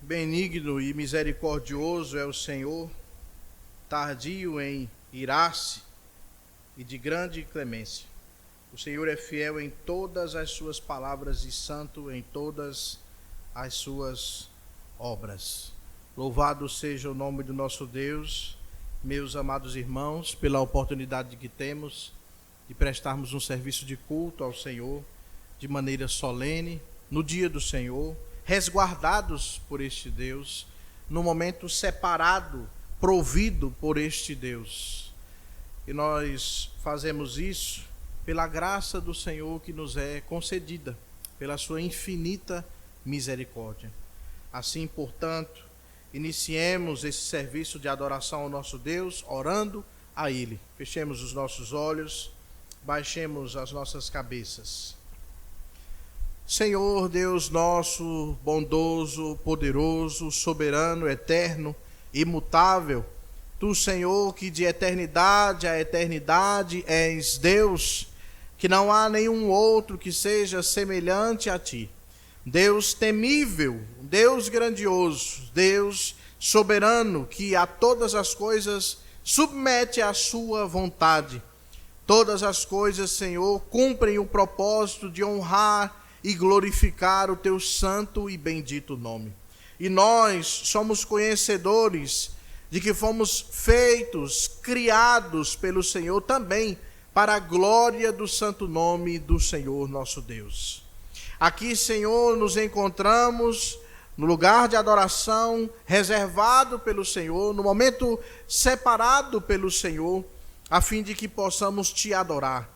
Benigno e misericordioso é o Senhor, tardio em irar-se e de grande clemência. O Senhor é fiel em todas as suas palavras e santo em todas as suas obras. Louvado seja o nome do nosso Deus, meus amados irmãos, pela oportunidade que temos de prestarmos um serviço de culto ao Senhor de maneira solene, no dia do Senhor, resguardados por este Deus, no momento separado, provido por este Deus. E nós fazemos isso pela graça do Senhor que nos é concedida, pela sua infinita misericórdia. Assim, portanto, iniciemos esse serviço de adoração ao nosso Deus, orando a Ele. Fechemos os nossos olhos, baixemos as nossas cabeças. Senhor Deus nosso, bondoso, poderoso, soberano, eterno, imutável, Tu, Senhor, que de eternidade a eternidade és Deus, que não há nenhum outro que seja semelhante a Ti. Deus temível, Deus grandioso, Deus soberano, que a todas as coisas submete à sua vontade. Todas as coisas, Senhor, cumprem o propósito de honrar e glorificar o Teu santo e bendito nome. E nós somos conhecedores de que fomos feitos, criados pelo Senhor também para a glória do santo nome do Senhor nosso Deus. Aqui, Senhor, nos encontramos no lugar de adoração reservado pelo Senhor, no momento separado pelo Senhor, a fim de que possamos Te adorar,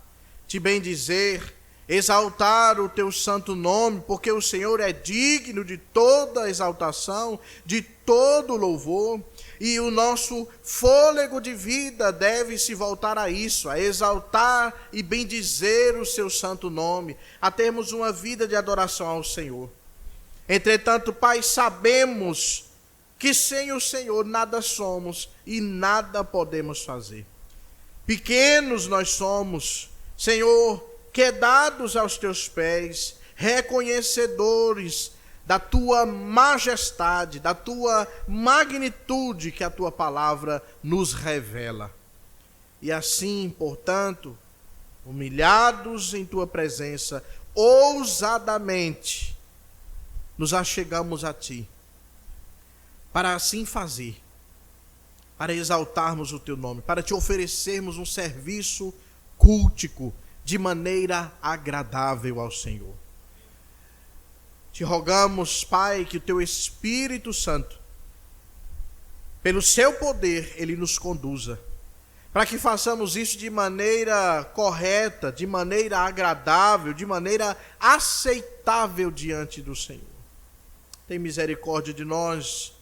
Te bendizer, exaltar o Teu santo nome, porque o Senhor é digno de toda exaltação, de todo louvor, e o nosso fôlego de vida deve se voltar a isso, a exaltar e bendizer o Seu santo nome, a termos uma vida de adoração ao Senhor. Entretanto, Pai, sabemos que sem o Senhor nada somos e nada podemos fazer. Pequenos nós somos, Senhor, quedados aos Teus pés, reconhecedores da Tua majestade, da Tua magnitude que a Tua palavra nos revela. E assim, portanto, humilhados em Tua presença, ousadamente nos achegamos a Ti, para assim fazer, para exaltarmos o Teu nome, para Te oferecermos um serviço cultico, de maneira agradável ao Senhor. Te rogamos, Pai, que o Teu Espírito Santo, pelo Seu poder, Ele nos conduza, para que façamos isso de maneira correta, de maneira agradável, de maneira aceitável diante do Senhor. Tem misericórdia de nós,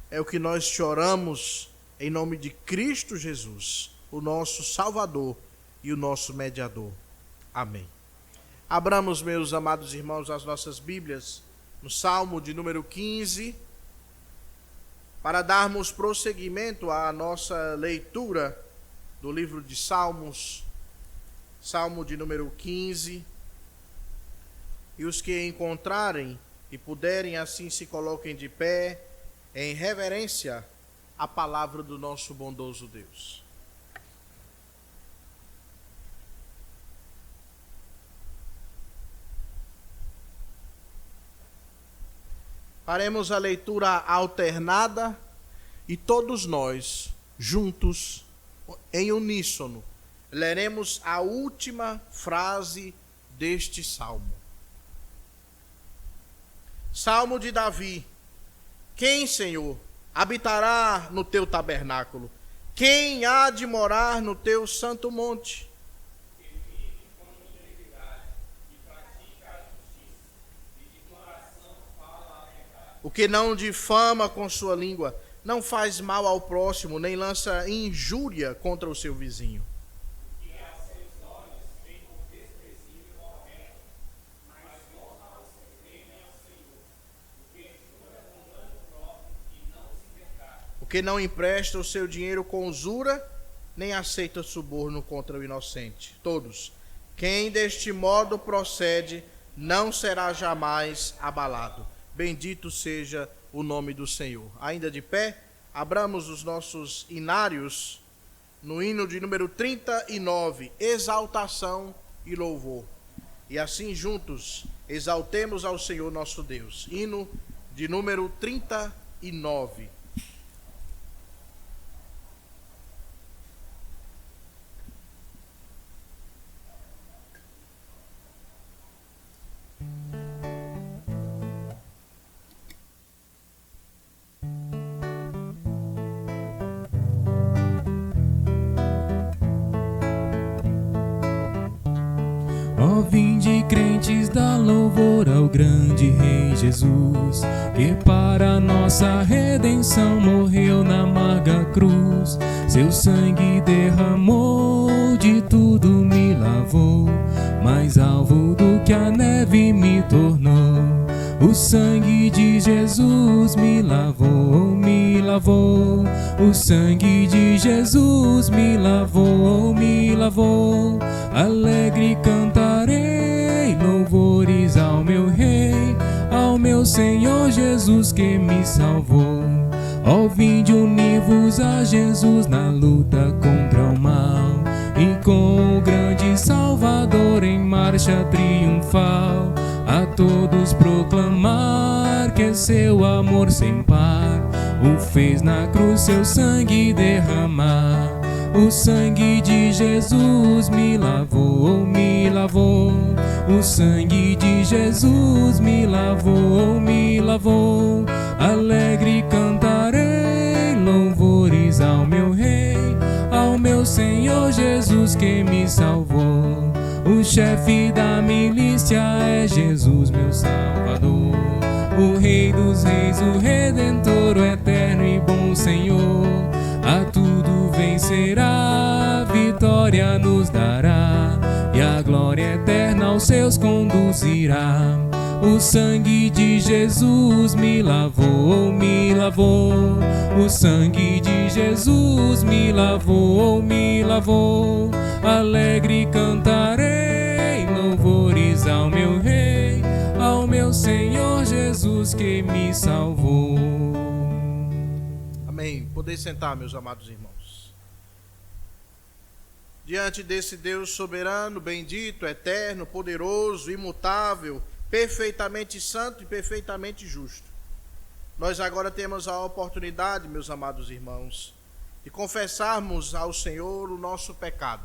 é o que nós te oramos, em nome de Cristo Jesus, o nosso Salvador e o nosso mediador. Amém. Abramos, meus amados irmãos, as nossas Bíblias no Salmo de número 15, para darmos prosseguimento à nossa leitura do livro de Salmos, Salmo de número 15. E os que encontrarem e puderem, assim se coloquem de pé, em reverência à palavra do nosso bondoso Deus. Faremos a leitura alternada e todos nós, juntos, em uníssono, leremos a última frase deste salmo. Salmo de Davi. Quem, Senhor, habitará no Teu tabernáculo? Quem há de morar no Teu santo monte? O que não difama com sua língua, não faz mal ao próximo, nem lança injúria contra o seu vizinho. O que a seus olhos vê por desprezível ou reto, mas honra aos que temem ao Senhor. O que jura com dano próprio e não se percata. O que não empresta o seu dinheiro com usura, nem aceita suborno contra o inocente. Todos. Quem deste modo procede, não será jamais abalado. bendito seja o nome do Senhor. Ainda de pé, abramos os nossos inários no hino de número 39, exaltação e louvor. E assim juntos exaltemos ao Senhor nosso Deus. Hino de número 39. Ó vinde crentes, dá louvor ao grande Rei Jesus, que para nossa redenção morreu na amarga cruz. Seu sangue derramou, de tudo me lavou, mais alvo do que a neve me tornou. O sangue de Jesus me lavou, me lavou. O sangue de Jesus me lavou, me lavou. Alegre cantarei louvores ao meu Rei, ao meu Senhor Jesus que me salvou. Ó vinde unir-vos a Jesus na luta contra o mal, e com o grande Salvador em marcha triunfal, a todos proclamar que seu amor sem par o fez na cruz seu sangue derramar. O sangue de Jesus me lavou, me lavou. O sangue de Jesus me lavou, me lavou. Alegre cantarei louvores ao meu Rei, ao meu Senhor Jesus que me salvou. O chefe da milícia é Jesus, meu Salvador, o Rei dos reis, o Redentor, o eterno e bom Senhor. A tudo vencerá, vitória nos dará, e a glória eterna aos seus conduzirá. O sangue de Jesus me lavou, me lavou. O sangue de Jesus me lavou, me lavou. Alegre cantarei louvores ao meu Rei, ao meu Senhor Jesus que me salvou. Amém. Poder sentar, meus amados irmãos. Diante desse Deus soberano, bendito, eterno, poderoso, imutável, perfeitamente santo e perfeitamente justo, nós agora temos a oportunidade, meus amados irmãos, de confessarmos ao Senhor o nosso pecado,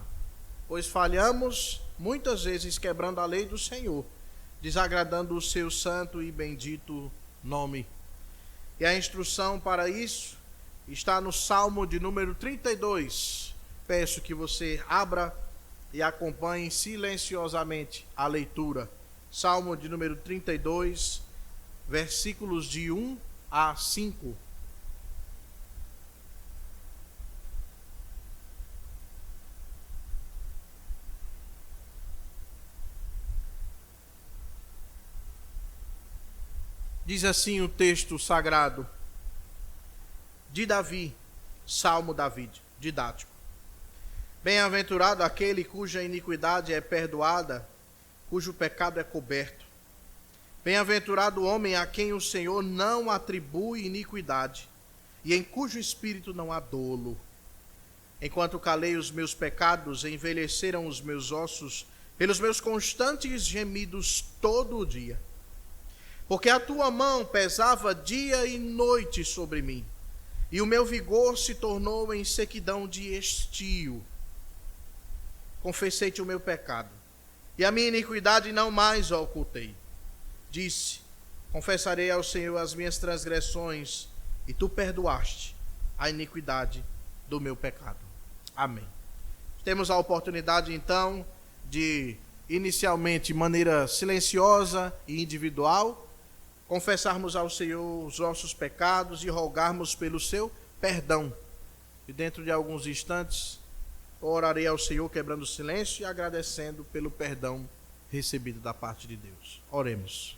pois falhamos muitas vezes quebrando a lei do Senhor, desagradando o seu santo e bendito nome. E a instrução para isso está no Salmo de número 32. Peço que você abra e acompanhe silenciosamente a leitura. Salmo de número 32, versículos de 1 a 5. Diz assim o texto sagrado de Davi, Salmo didático. Bem-aventurado aquele cuja iniquidade é perdoada, cujo pecado é coberto. Bem-aventurado o homem a quem o Senhor não atribui iniquidade, e em cujo espírito não há dolo. Enquanto calei os meus pecados, envelheceram os meus ossos, pelos meus constantes gemidos todo o dia. Porque a tua mão pesava dia e noite sobre mim, e o meu vigor se tornou em sequidão de estio. Confessei-te o meu pecado, e a minha iniquidade não mais a ocultei. Disse: confessarei ao Senhor as minhas transgressões, e tu perdoaste a iniquidade do meu pecado. Amém. Temos a oportunidade, então, de, inicialmente, de maneira silenciosa e individual, confessarmos ao Senhor os nossos pecados e rogarmos pelo seu perdão. E dentro de alguns instantes, orarei ao Senhor quebrando o silêncio e agradecendo pelo perdão recebido da parte de Deus. Oremos.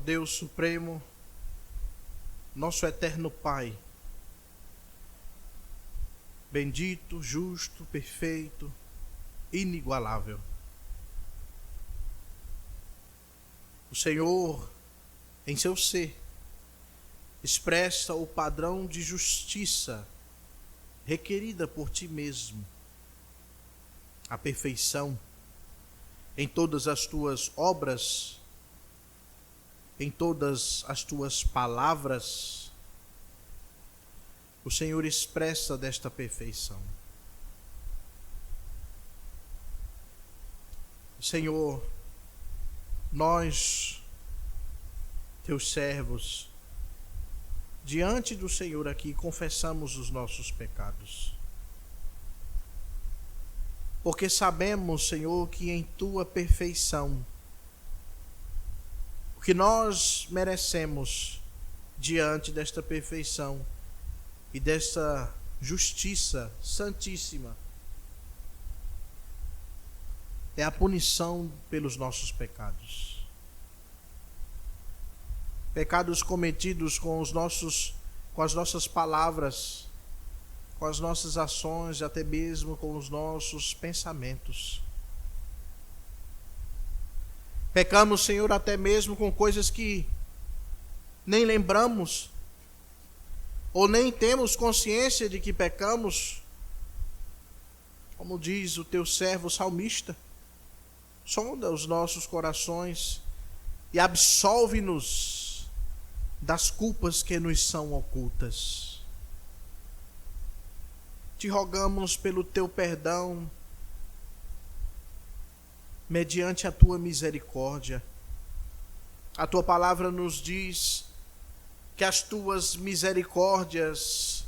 Deus Supremo, nosso eterno Pai, bendito, justo, perfeito, inigualável. O Senhor, em seu ser, expressa o padrão de justiça requerida por ti mesmo, a perfeição em todas as tuas obras, em todas as tuas palavras. O Senhor expressa desta perfeição. Senhor, nós, teus servos, diante do Senhor aqui, confessamos os nossos pecados. Porque sabemos, Senhor, que em tua perfeição, o que nós merecemos diante desta perfeição e desta justiça santíssima é a punição pelos nossos pecados. Pecados cometidos com as nossas palavras, com as nossas ações e até mesmo com os nossos pensamentos. Pecamos, Senhor, até mesmo com coisas que nem lembramos ou nem temos consciência de que pecamos. Como diz o teu servo salmista, sonda os nossos corações e absolve-nos das culpas que nos são ocultas. Te rogamos pelo teu perdão, mediante a tua misericórdia. A tua palavra nos diz que as tuas misericórdias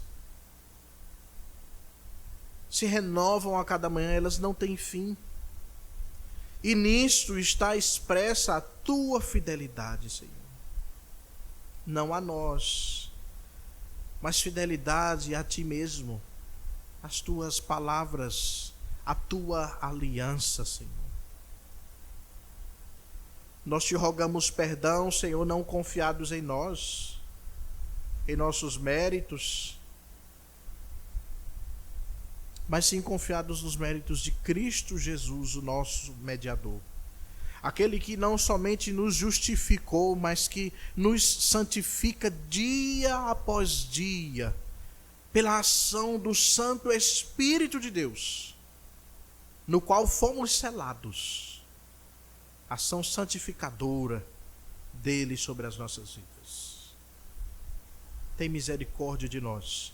se renovam a cada manhã, elas não têm fim. E nisto está expressa a tua fidelidade, Senhor. Não a nós, mas fidelidade a ti mesmo, as tuas palavras, a tua aliança, Senhor. Nós te rogamos perdão, Senhor, não confiados em nós, em nossos méritos, mas sim confiados nos méritos de Cristo Jesus, o nosso mediador. Aquele que não somente nos justificou, mas que nos santifica dia após dia, pela ação do Santo Espírito de Deus, no qual fomos selados. Ação santificadora dele sobre as nossas vidas. Tem misericórdia de nós.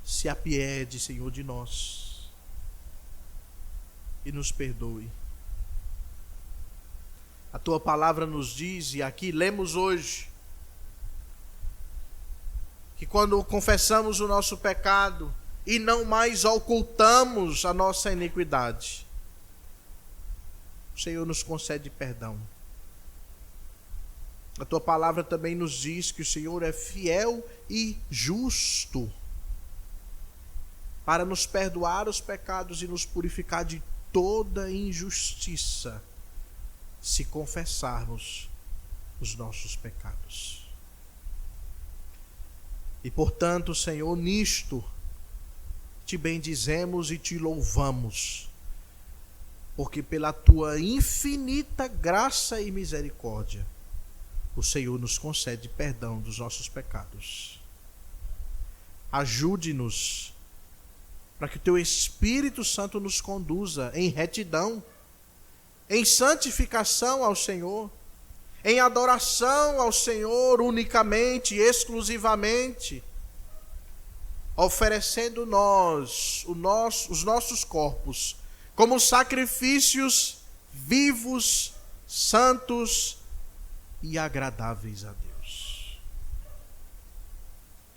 Se apiede, Senhor, de nós e nos perdoe. A tua palavra nos diz, e aqui lemos hoje, que quando confessamos o nosso pecado e não mais ocultamos a nossa iniquidade, o Senhor nos concede perdão. A tua palavra também nos diz que o Senhor é fiel e justo para nos perdoar os pecados e nos purificar de toda injustiça, se confessarmos os nossos pecados. E portanto, Senhor, nisto te bendizemos e te louvamos, porque pela tua infinita graça e misericórdia, o Senhor nos concede perdão dos nossos pecados. Ajude-nos para que o teu Espírito Santo nos conduza em retidão, em santificação ao Senhor, em adoração ao Senhor unicamente, exclusivamente, oferecendo os nossos corpos como sacrifícios vivos, santos e agradáveis a Deus.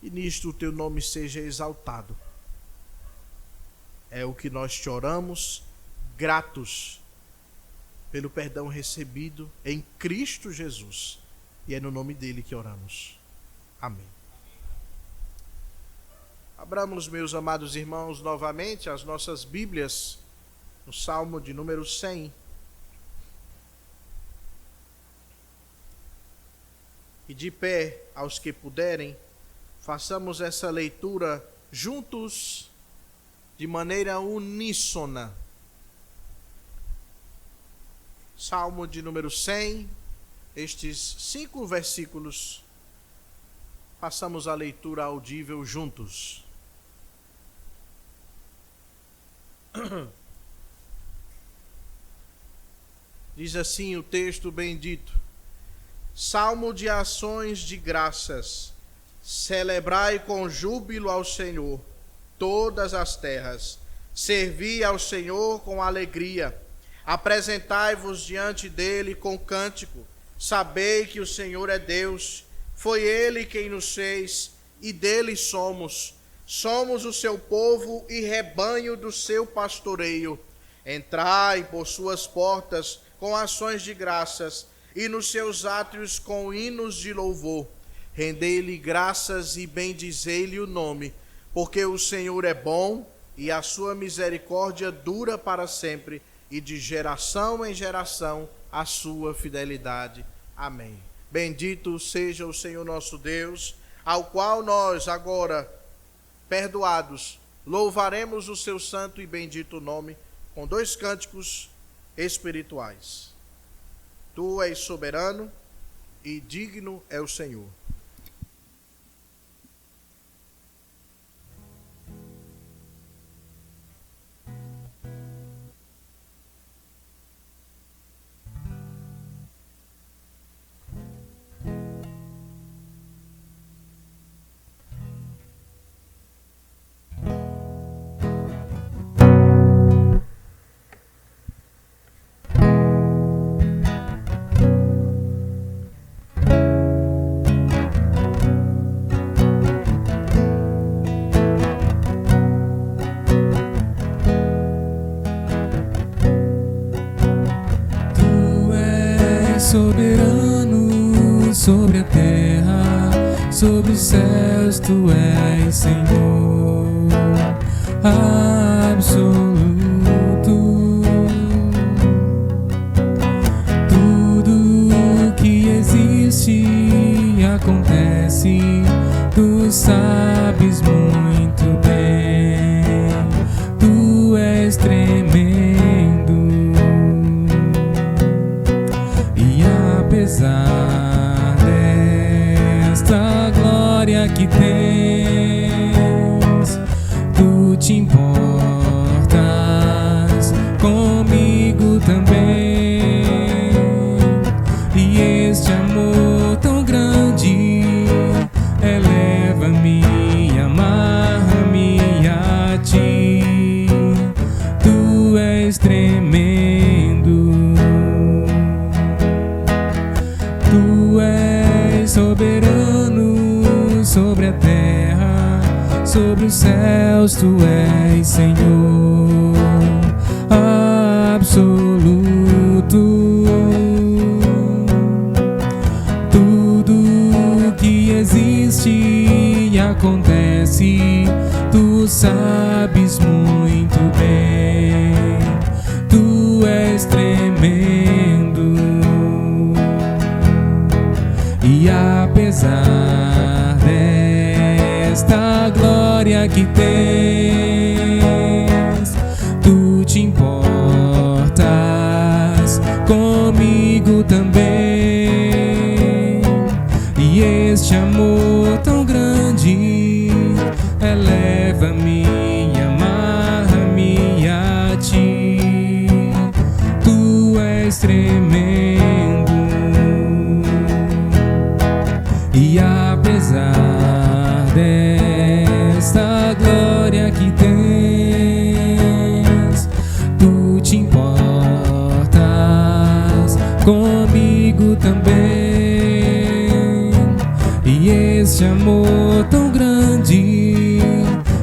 E nisto o teu nome seja exaltado. É o que nós te oramos, gratos pelo perdão recebido em Cristo Jesus. E é no nome dele que oramos. Amém. Abramos, meus amados irmãos, novamente as nossas Bíblias no Salmo de número 100. E de pé, aos que puderem, façamos essa leitura juntos, de maneira uníssona. Salmo de número 100, estes 5 versículos, façamos a leitura audível juntos. Diz assim o texto bendito: Salmo de ações de graças. Celebrai com júbilo ao Senhor todas as terras. Servi ao Senhor com alegria. Apresentai-vos diante dele com cântico. Sabei que o Senhor é Deus. Foi ele quem nos fez e dele somos. Somos o seu povo e rebanho do seu pastoreio. Entrai por suas portas com ações de graças e nos seus átrios com hinos de louvor. Rendei-lhe graças e bendizei-lhe o nome, porque o Senhor é bom e a sua misericórdia dura para sempre, e de geração em geração a sua fidelidade. Amém. Bendito seja o Senhor nosso Deus, ao qual nós agora, perdoados, louvaremos o seu santo e bendito nome com 2 cânticos espirituais. Tu és soberano e digno é o Senhor. Soberano sobre a terra, sobre os céus, tu és Senhor absoluto. Tudo que existe e acontece, tu sabes muito bem. Tu és tremendo. Apesar desta glória que tens, tu te importas comigo também. E este amor tão grande eleva-me, amarra-me a ti. Tu és tremendo. Tu és soberano sobre a terra, sobre os céus, tu és Senhor absoluto. Tudo que existe e acontece, tu sabes muito bem. Tu és tremendo. E apesar desta glória que tens, tu te importas comigo também. E este amor tão grande eleva-me, amarra-me a ti. Tu és tremendo. E apesar desta glória que tens, tu te importas comigo também. E este amor tão grande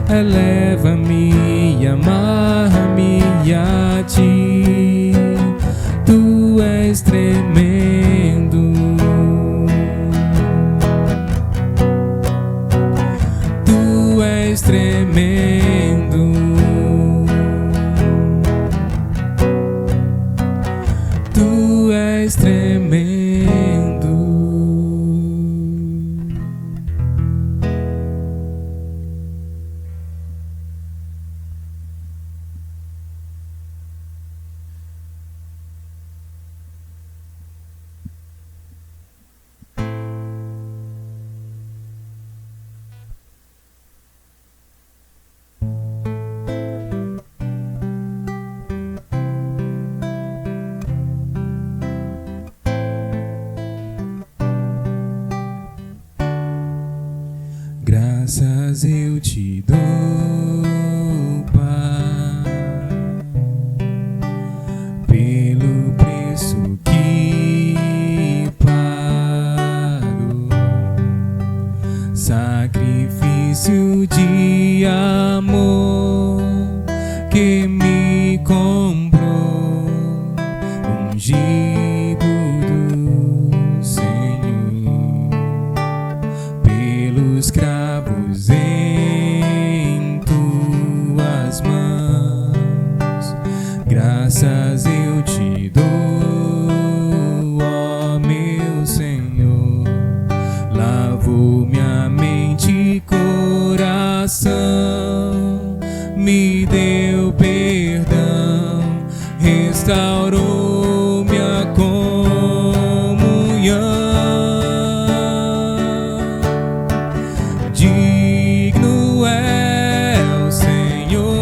eleva-me, amarra-me a ti. Tu és tremendo. Tu és tremendo. Tu és tremendo. Graças eu te dou, Pai, pelo preço que pago, sacrifício de amor que me comprou, ungido do Senhor, pelos cravos em tuas mãos. Graças eu te dou, ó meu Senhor. Lavou minha mente e coração, me deu perdão, restaurou minha comunhão. Digno é o Senhor,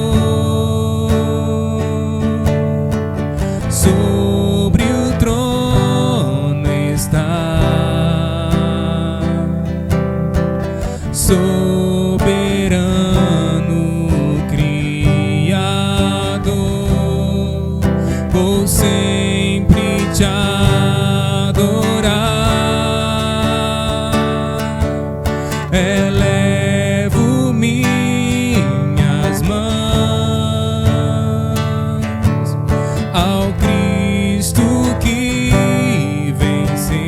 sobre o trono está, soberano Criador, vou sempre te adorar. Elevo minhas mãos ao Cristo que venceu,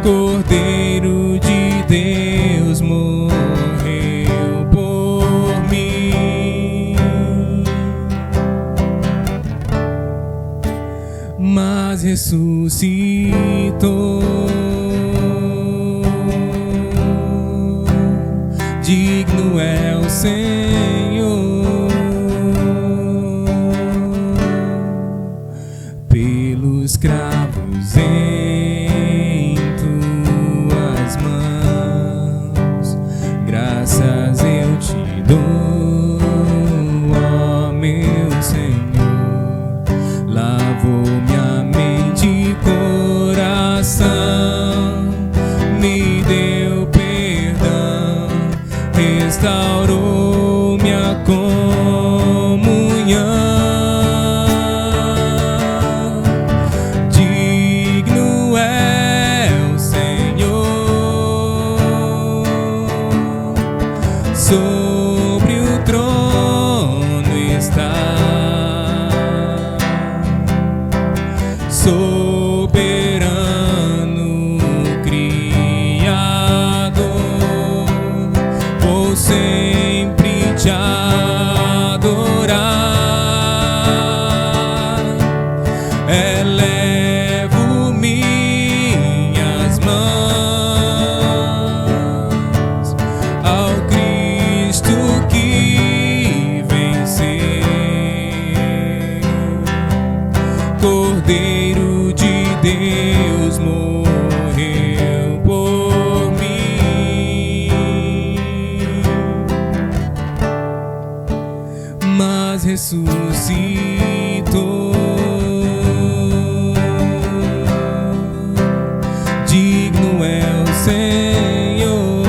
Cordeiro de Deus morreu por mim, mas ressuscitou. Digno é o Senhor, pelos cravos em tuas mãos. Graças eu te dou, ó meu Senhor. Lavou minha mente e coração, me deu perdão, restaurou minha comunhão. Digno é o Senhor, sobre o trono está, soberano Criador, vou sempre te adorar. Elevo minhas mãos ao Cristo que venceu, Cordeiro de Deus morreu por mim, mas ressuscitou. Digno é o Senhor,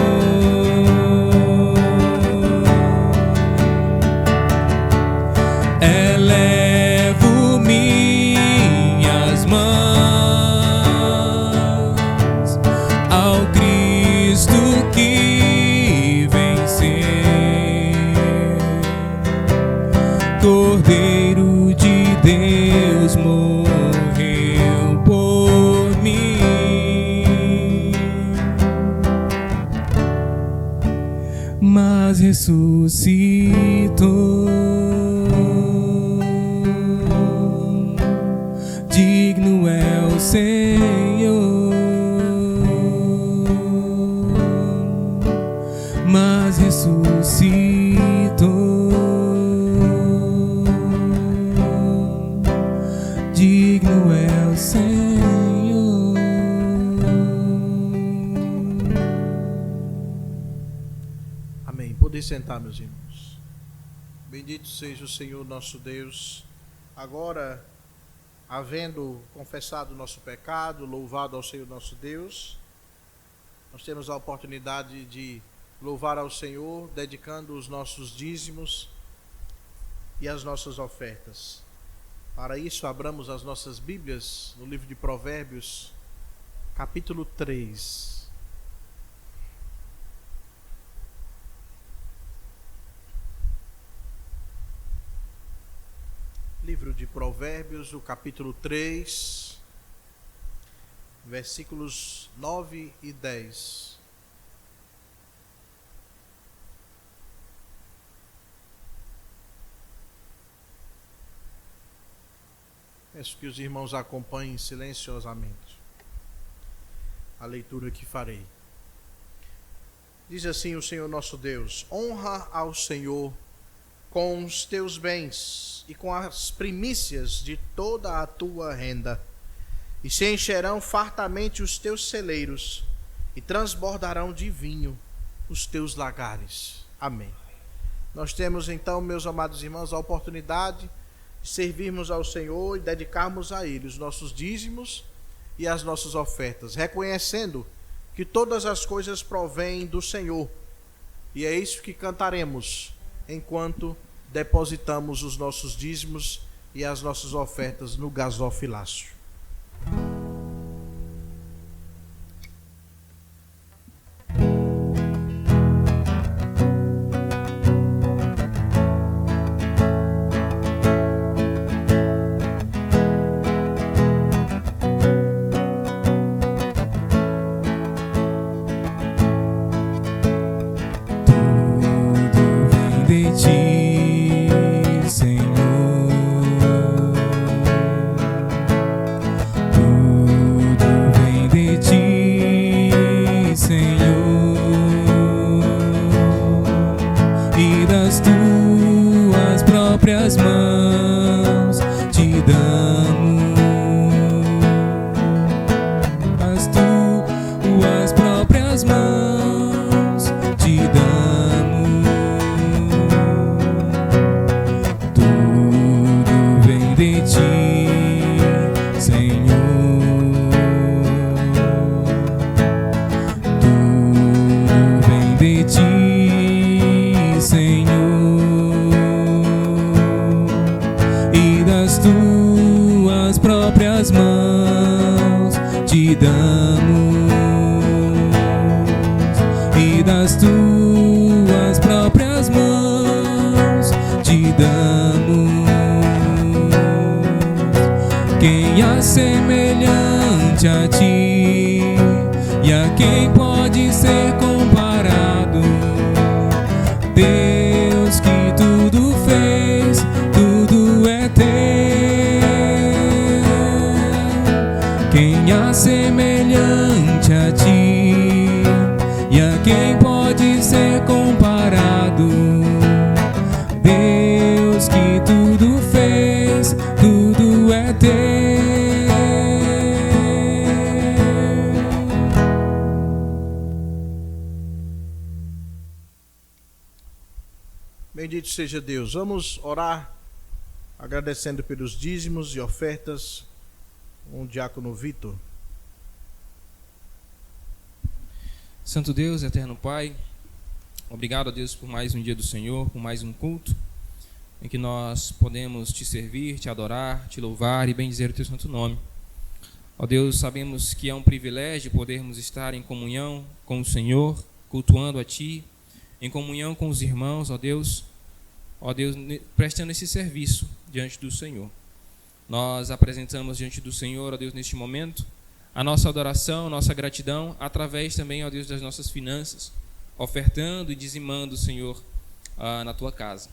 elevo minhas mãos ao Cristo que venceu, Cordeiro de Deus morreu por mim, mas ressuscitou. Digno é o Senhor, mas ressuscitou. Digno é o Senhor. Amém. Podem sentar, meus irmãos. Bendito seja o Senhor nosso Deus. Agora, havendo confessado o nosso pecado, louvado ao Senhor nosso Deus, Nós temos a oportunidade de louvar ao Senhor, dedicando os nossos dízimos e as nossas ofertas. Para isso, abramos as nossas Bíblias no livro de Provérbios, capítulo 3. Livro de Provérbios, o capítulo 3, versículos 9 e 10. Peço que os irmãos acompanhem silenciosamente a leitura que farei. Diz assim o Senhor nosso Deus: honra ao Senhor com os teus bens e com as primícias de toda a tua renda, e se encherão fartamente os teus celeiros, e transbordarão de vinho os teus lagares. Amém. Nós temos então, meus amados irmãos, a oportunidade de servirmos ao Senhor e dedicarmos a Ele os nossos dízimos e as nossas ofertas, reconhecendo que todas as coisas provêm do Senhor. E é isso que cantaremos enquanto depositamos os nossos dízimos e as nossas ofertas no gasofilácio. Bendito seja Deus. Vamos orar agradecendo pelos dízimos e ofertas com o diácono Vitor. Santo Deus, eterno Pai, obrigado a Deus por mais um dia do Senhor, por mais um culto em que nós podemos te servir, te adorar, te louvar e bendizer o teu santo nome. Ó Deus, sabemos que é um privilégio podermos estar em comunhão com o Senhor, cultuando a Ti, em comunhão com os irmãos, ó Deus, prestando esse serviço diante do Senhor. Nós apresentamos diante do Senhor, ó Deus, neste momento, a nossa adoração, nossa gratidão, através também, ó Deus, das nossas finanças, ofertando e dizimando, Senhor, na Tua casa.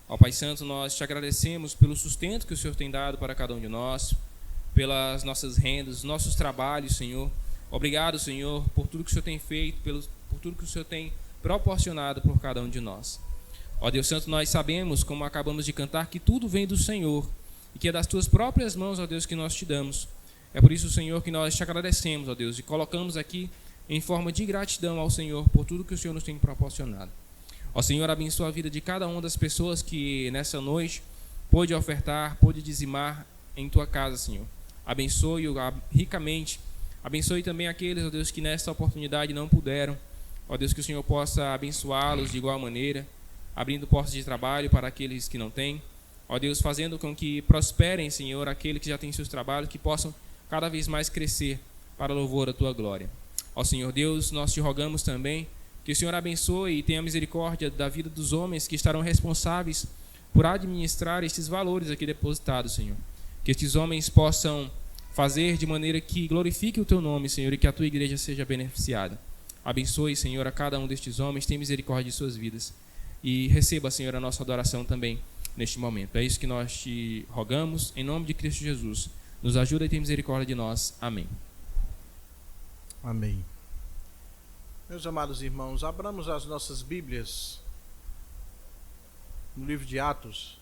Ó Pai Santo, nós te agradecemos pelo sustento que o Senhor tem dado para cada um de nós, pelas nossas rendas, nossos trabalhos, Senhor. Obrigado, Senhor, por tudo que o Senhor tem feito, por tudo que o Senhor tem proporcionado por cada um de nós. Ó Deus Santo, nós sabemos, como acabamos de cantar, que tudo vem do Senhor e que é das Tuas próprias mãos, ó Deus, que nós te damos. É por isso, Senhor, que nós te agradecemos, ó Deus, e colocamos aqui em forma de gratidão ao Senhor por tudo que o Senhor nos tem proporcionado. Ó Senhor, abençoa a vida de cada uma das pessoas que nessa noite pôde ofertar, pôde dizimar em Tua casa, Senhor. Abençoe ricamente Abençoe também aqueles, ó Deus, que nesta oportunidade não puderam. Ó Deus, que o Senhor possa abençoá-los de igual maneira, abrindo portas de trabalho para aqueles que não têm. Ó Deus, fazendo com que prosperem, Senhor, aqueles que já têm seus trabalhos, que possam cada vez mais crescer para louvor da Tua glória. Ó Senhor Deus, nós te rogamos também que o Senhor abençoe e tenha misericórdia da vida dos homens que estarão responsáveis por administrar estes valores aqui depositados, Senhor. Que estes homens possam fazer de maneira que glorifique o Teu nome, Senhor, e que a Tua igreja seja beneficiada. Abençoe, Senhor, a cada um destes homens, tenha misericórdia de suas vidas. E receba, Senhor, a nossa adoração também neste momento. É isso que nós te rogamos, em nome de Cristo Jesus. Nos ajuda e tenha misericórdia de nós. Amém. Amém. Meus amados irmãos, abramos as nossas Bíblias no livro de Atos.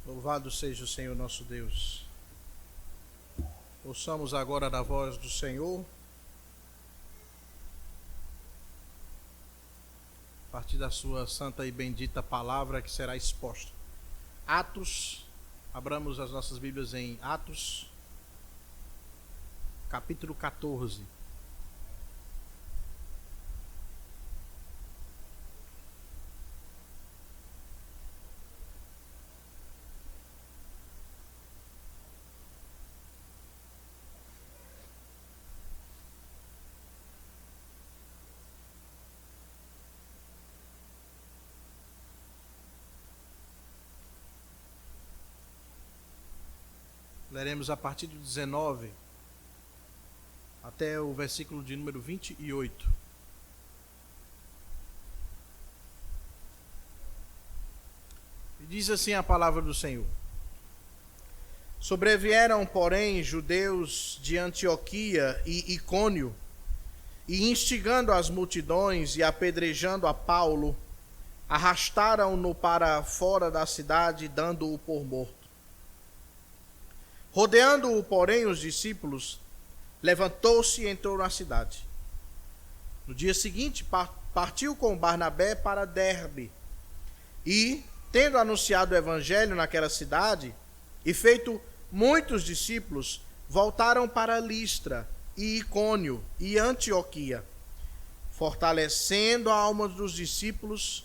Louvado seja o Senhor nosso Deus. Ouçamos agora da voz do Senhor, a partir da sua santa e bendita palavra que será exposta. Atos, abramos as nossas Bíblias em Atos, capítulo 14. Leremos a partir do 19 até o versículo de número 28. E diz assim a palavra do Senhor: Sobrevieram, porém, judeus de Antioquia e Icônio, e instigando as multidões e apedrejando a Paulo, arrastaram-no para fora da cidade, dando-o por morto. Rodeando-o, porém, os discípulos, levantou-se e entrou na cidade. No dia seguinte, partiu com Barnabé para Derbe, e, tendo anunciado o evangelho naquela cidade, e feito muitos discípulos, voltaram para Listra, e Icônio, e Antioquia, fortalecendo a alma dos discípulos,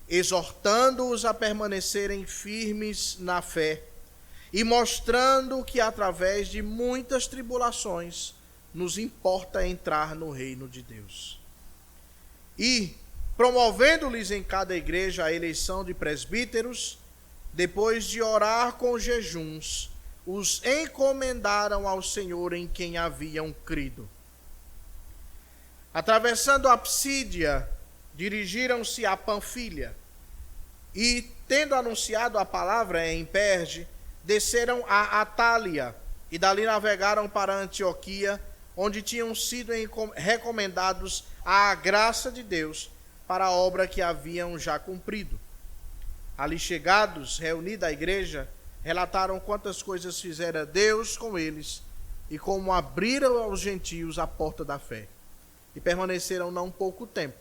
exortando-os a permanecerem firmes na fé, e mostrando que através de muitas tribulações nos importa entrar no reino de Deus. E, promovendo-lhes em cada igreja a eleição de presbíteros, depois de orar com jejuns, os encomendaram ao Senhor em quem haviam crido. Atravessando a Psídia, dirigiram-se a Panfilha, e, tendo anunciado a palavra em Perge, desceram a Atália e dali navegaram para Antioquia, onde tinham sido recomendados à graça de Deus para a obra que haviam já cumprido. Ali chegados, reunida a igreja, relataram quantas coisas fizera Deus com eles e como abriram aos gentios a porta da fé. E permaneceram não pouco tempo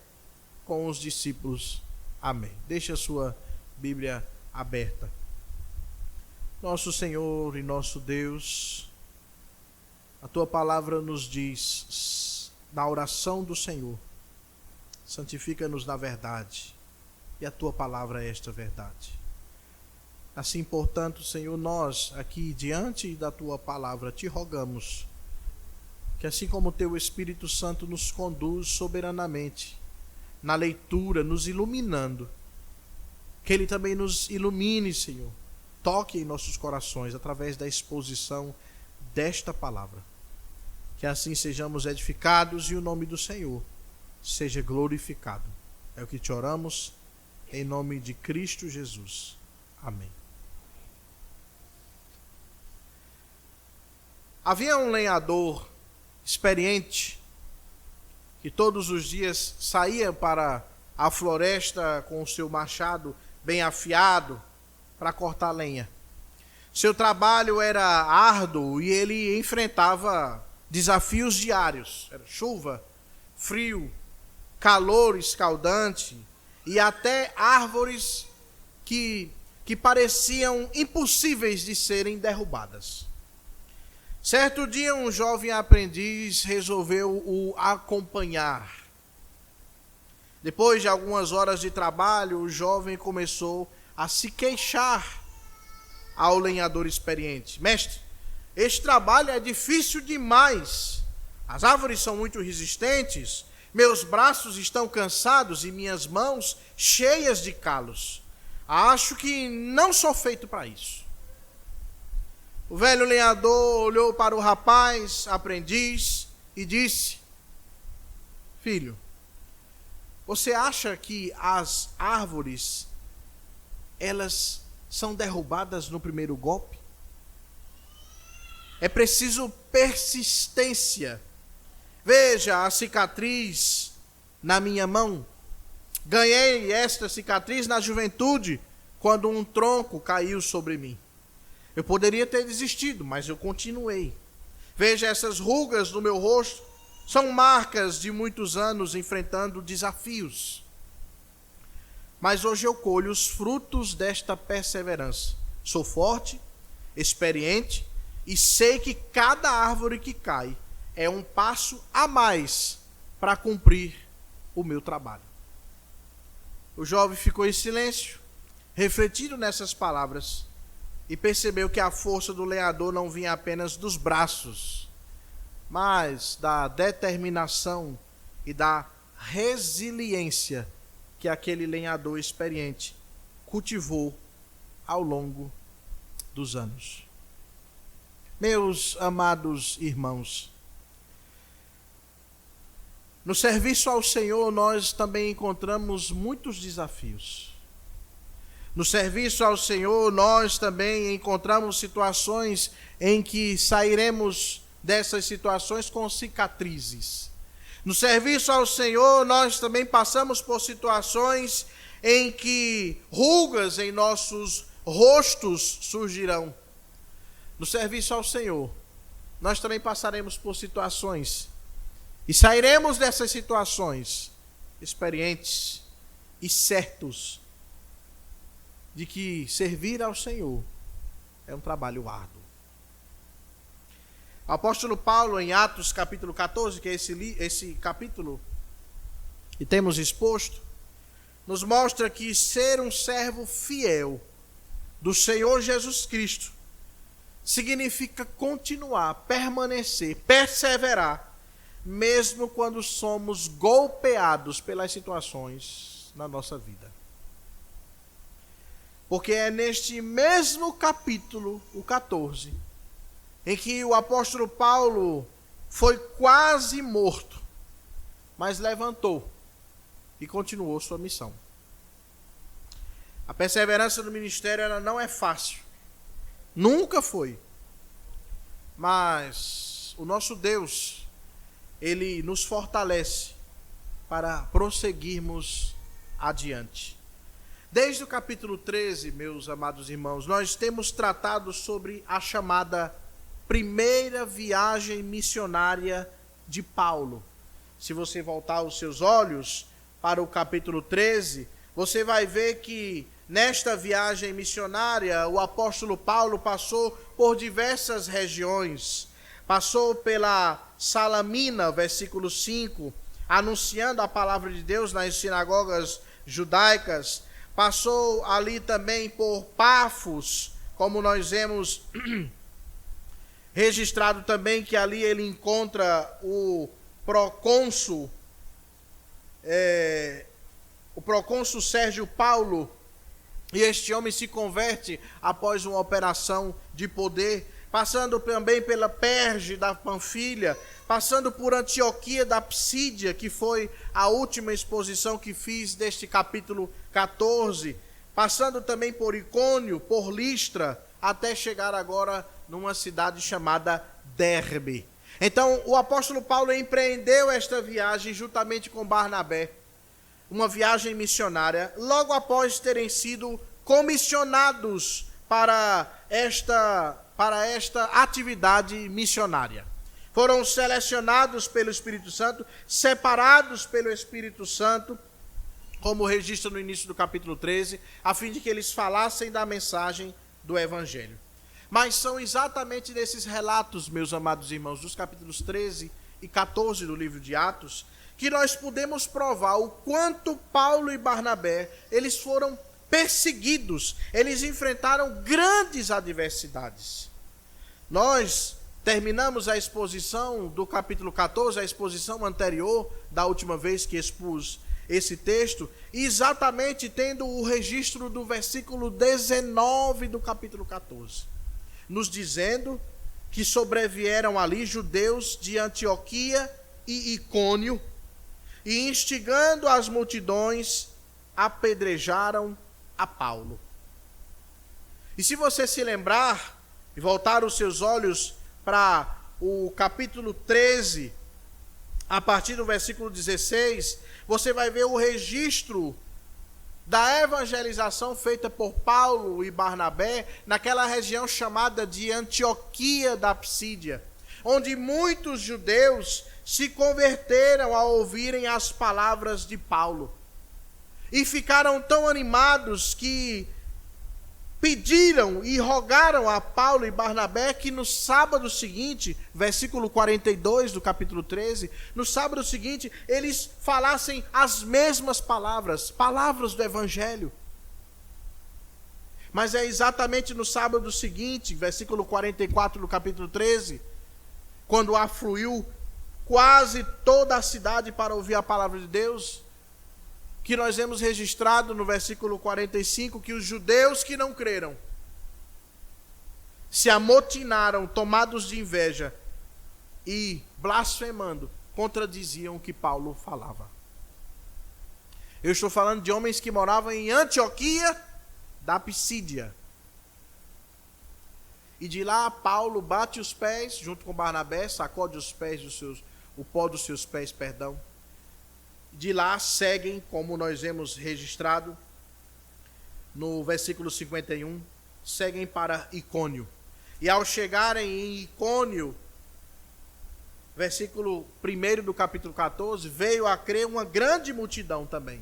com os discípulos. Amém. Deixe a sua Bíblia aberta. Nosso Senhor e nosso Deus, a Tua palavra nos diz, na oração do Senhor, santifica-nos na verdade, e a Tua palavra é esta verdade. Assim, portanto, Senhor, nós aqui diante da Tua palavra te rogamos, que assim como o Teu Espírito Santo nos conduz soberanamente na leitura, nos iluminando, que Ele também nos ilumine, Senhor, toque em nossos corações através da exposição desta palavra. Que assim sejamos edificados e o nome do Senhor seja glorificado. É o que te oramos, em nome de Cristo Jesus. Amém. Havia um lenhador experiente que todos os dias saía para a floresta com o seu machado bem afiado para cortar lenha. Seu trabalho era árduo e ele enfrentava desafios diários. Era chuva, frio, calor escaldante e até árvores que pareciam impossíveis de serem derrubadas. Certo dia, um jovem aprendiz resolveu o acompanhar. Depois de algumas horas de trabalho, o jovem começou a se queixar ao lenhador experiente: mestre, este trabalho é difícil demais. As árvores são muito resistentes, meus braços estão cansados e minhas mãos cheias de calos. Acho que não sou feito para isso. O velho lenhador olhou para o rapaz, aprendiz, e disse: filho, você acha que as árvores, elas são derrubadas no primeiro golpe? É preciso persistência. Veja a cicatriz na minha mão. Ganhei esta cicatriz na juventude, quando um tronco caiu sobre mim. Eu poderia ter desistido, mas eu continuei. Veja essas rugas no meu rosto. São marcas de muitos anos enfrentando desafios. Mas hoje eu colho os frutos desta perseverança. Sou forte, experiente e sei que cada árvore que cai é um passo a mais para cumprir o meu trabalho. O jovem ficou em silêncio, refletindo nessas palavras, e percebeu que a força do lenhador não vinha apenas dos braços, mas da determinação e da resiliência que aquele lenhador experiente cultivou ao longo dos anos. Meus amados irmãos, no serviço ao Senhor nós também encontramos muitos desafios. No serviço ao Senhor nós também encontramos situações em que sairemos dessas situações com cicatrizes. No serviço ao Senhor nós também passamos por situações em que rugas em nossos rostos surgirão. No serviço ao Senhor nós também passaremos por situações e sairemos dessas situações experientes e certos de que servir ao Senhor é um trabalho árduo. O apóstolo Paulo, em Atos capítulo 14, que é esse capítulo que temos exposto, nos mostra que ser um servo fiel do Senhor Jesus Cristo significa continuar, permanecer, perseverar, mesmo quando somos golpeados pelas situações na nossa vida. Porque é neste mesmo capítulo, o 14, em que o apóstolo Paulo foi quase morto, mas levantou e continuou sua missão. A perseverança no ministério ela não é fácil, nunca foi, mas o nosso Deus, Ele nos fortalece para prosseguirmos adiante. Desde o capítulo 13, meus amados irmãos, nós temos tratado sobre a chamada primeira viagem missionária de Paulo. Se você voltar os seus olhos para o capítulo 13, você vai ver que nesta viagem missionária o apóstolo Paulo passou por diversas regiões. Passou pela Salamina, versículo 5, anunciando a palavra de Deus nas sinagogas judaicas. Passou ali também por Pafos, como nós vemos registrado também que ali ele encontra o procônsul Sérgio Paulo, e este homem se converte após uma operação de poder, passando também pela Perge da Panfilha, passando por Antioquia da Psídia, que foi a última exposição que fiz deste capítulo 14, passando também por Icônio, por Listra, até chegar agora numa cidade chamada Derbe. Então, o apóstolo Paulo empreendeu esta viagem juntamente com Barnabé, uma viagem missionária, logo após terem sido comissionados para esta atividade missionária. foram selecionados pelo Espírito Santo, separados pelo Espírito Santo, como registra no início do capítulo 13, a fim de que eles falassem da mensagem do Evangelho. Mas são exatamente nesses relatos, meus amados irmãos, dos capítulos 13 e 14 do livro de Atos, que nós podemos provar o quanto Paulo e Barnabé, eles foram perseguidos, eles enfrentaram grandes adversidades. Nós terminamos a exposição do capítulo 14, a exposição anterior, da última vez que expus esse texto, exatamente tendo o registro do versículo 19 do capítulo 14, nos dizendo que sobrevieram ali judeus de Antioquia e Icônio, e instigando as multidões, apedrejaram a Paulo. E se você se lembrar, e voltar os seus olhos para o capítulo 13, a partir do versículo 16, você vai ver o registro da evangelização feita por Paulo e Barnabé naquela região chamada de Antioquia da Psídia, onde muitos judeus se converteram ao ouvirem as palavras de Paulo e ficaram tão animados que pediram e rogaram a Paulo e Barnabé que no sábado seguinte, versículo 42 do capítulo 13, no sábado seguinte eles falassem as mesmas palavras, palavras do Evangelho. Mas é exatamente no sábado seguinte, versículo 44 do capítulo 13, quando afluiu quase toda a cidade para ouvir a palavra de Deus, que nós vemos registrado no versículo 45, que os judeus que não creram se amotinaram, tomados de inveja e blasfemando, contradiziam o que Paulo falava. Eu estou falando de homens que moravam em Antioquia da Psídia. E de lá Paulo bate os pés, junto com Barnabé, sacode os pés o pó dos seus pés, perdão. De lá seguem, como nós vemos registrado no versículo 51, seguem para Icônio. E ao chegarem em Icônio, versículo 1 do capítulo 14, veio a crer uma grande multidão também.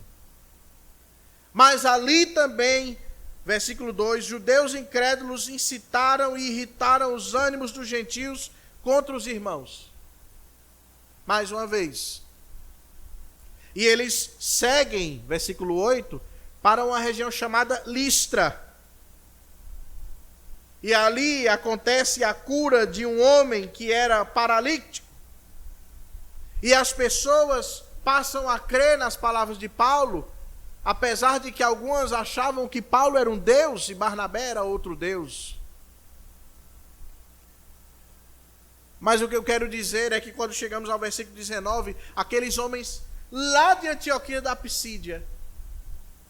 Mas ali também, versículo 2, judeus incrédulos incitaram e irritaram os ânimos dos gentios contra os irmãos. Mais uma vez. E eles seguem, versículo 8, para uma região chamada Listra. E ali acontece a cura de um homem que era paralítico. E as pessoas passam a crer nas palavras de Paulo, apesar de que algumas achavam que Paulo era um Deus e Barnabé era outro Deus. Mas o que eu quero dizer é que quando chegamos ao versículo 19, aqueles homens lá de Antioquia da Psídia,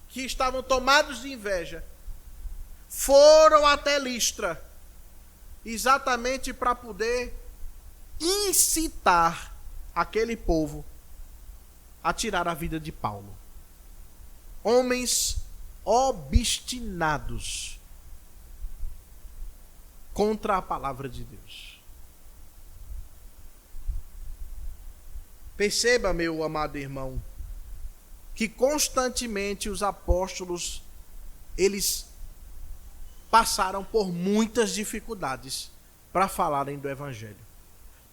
que estavam tomados de inveja, foram até Listra, exatamente para poder incitar aquele povo a tirar a vida de Paulo. Homens obstinados contra a palavra de Deus. Perceba, meu amado irmão, que constantemente os apóstolos, eles passaram por muitas dificuldades para falarem do Evangelho.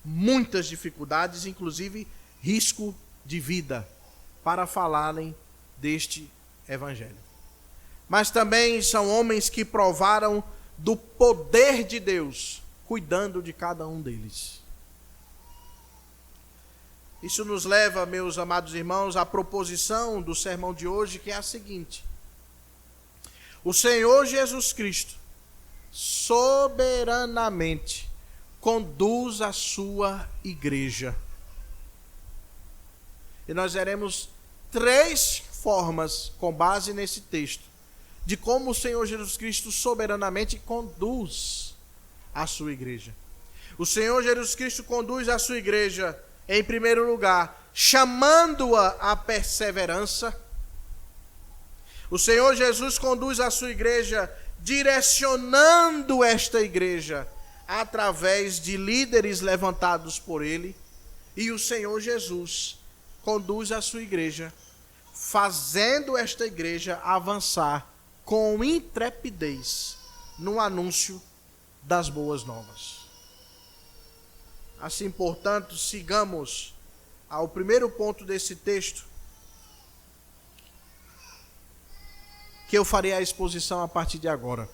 Muitas dificuldades, inclusive risco de vida, para falarem deste Evangelho. Mas também são homens que provaram do poder de Deus, cuidando de cada um deles. Isso nos leva, meus amados irmãos, à proposição do sermão de hoje, que é a seguinte: o Senhor Jesus Cristo soberanamente conduz a sua igreja. E nós veremos 3 formas, com base nesse texto, de como o Senhor Jesus Cristo soberanamente conduz a sua igreja. O Senhor Jesus Cristo conduz a sua igreja, em primeiro lugar, chamando-a à perseverança. O Senhor Jesus conduz a sua igreja, direcionando esta igreja através de líderes levantados por ele, e o Senhor Jesus conduz a sua igreja, fazendo esta igreja avançar com intrepidez no anúncio das boas novas. Assim, portanto, sigamos ao primeiro ponto desse texto, que eu farei a exposição a partir de agora.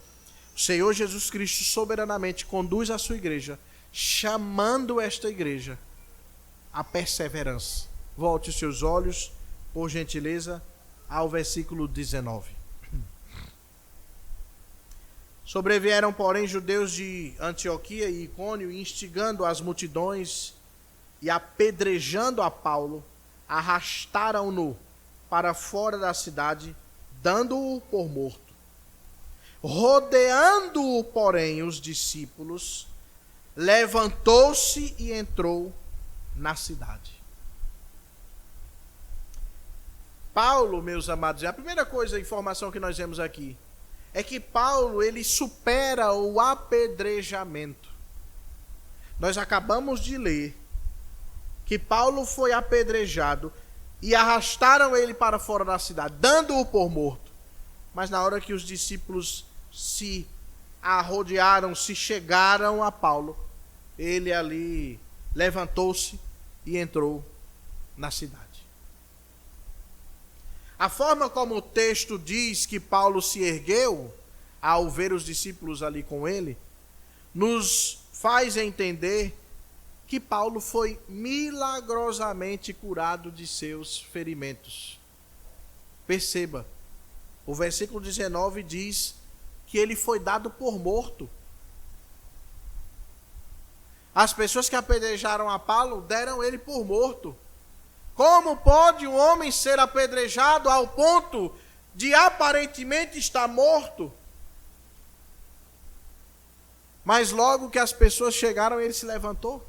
O Senhor Jesus Cristo soberanamente conduz a sua igreja, chamando esta igreja à perseverança. Volte os seus olhos, por gentileza, ao versículo 19. Sobrevieram, porém, judeus de Antioquia e Icônio, instigando as multidões e apedrejando a Paulo, arrastaram-no para fora da cidade, dando-o por morto. Rodeando-o, porém, os discípulos, levantou-se e entrou na cidade. Paulo, meus amados, a primeira informação que nós vemos aqui, é que Paulo, ele supera o apedrejamento. Nós acabamos de ler que Paulo foi apedrejado e arrastaram ele para fora da cidade, dando-o por morto. Mas na hora que os discípulos se arrodearam, se chegaram a Paulo, ele ali levantou-se e entrou na cidade. A forma como o texto diz que Paulo se ergueu, ao ver os discípulos ali com ele, nos faz entender que Paulo foi milagrosamente curado de seus ferimentos. Perceba, o versículo 19 diz que ele foi dado por morto. As pessoas que apedrejaram a Paulo deram ele por morto. Como pode um homem ser apedrejado ao ponto de aparentemente estar morto? Mas logo que as pessoas chegaram, ele se levantou.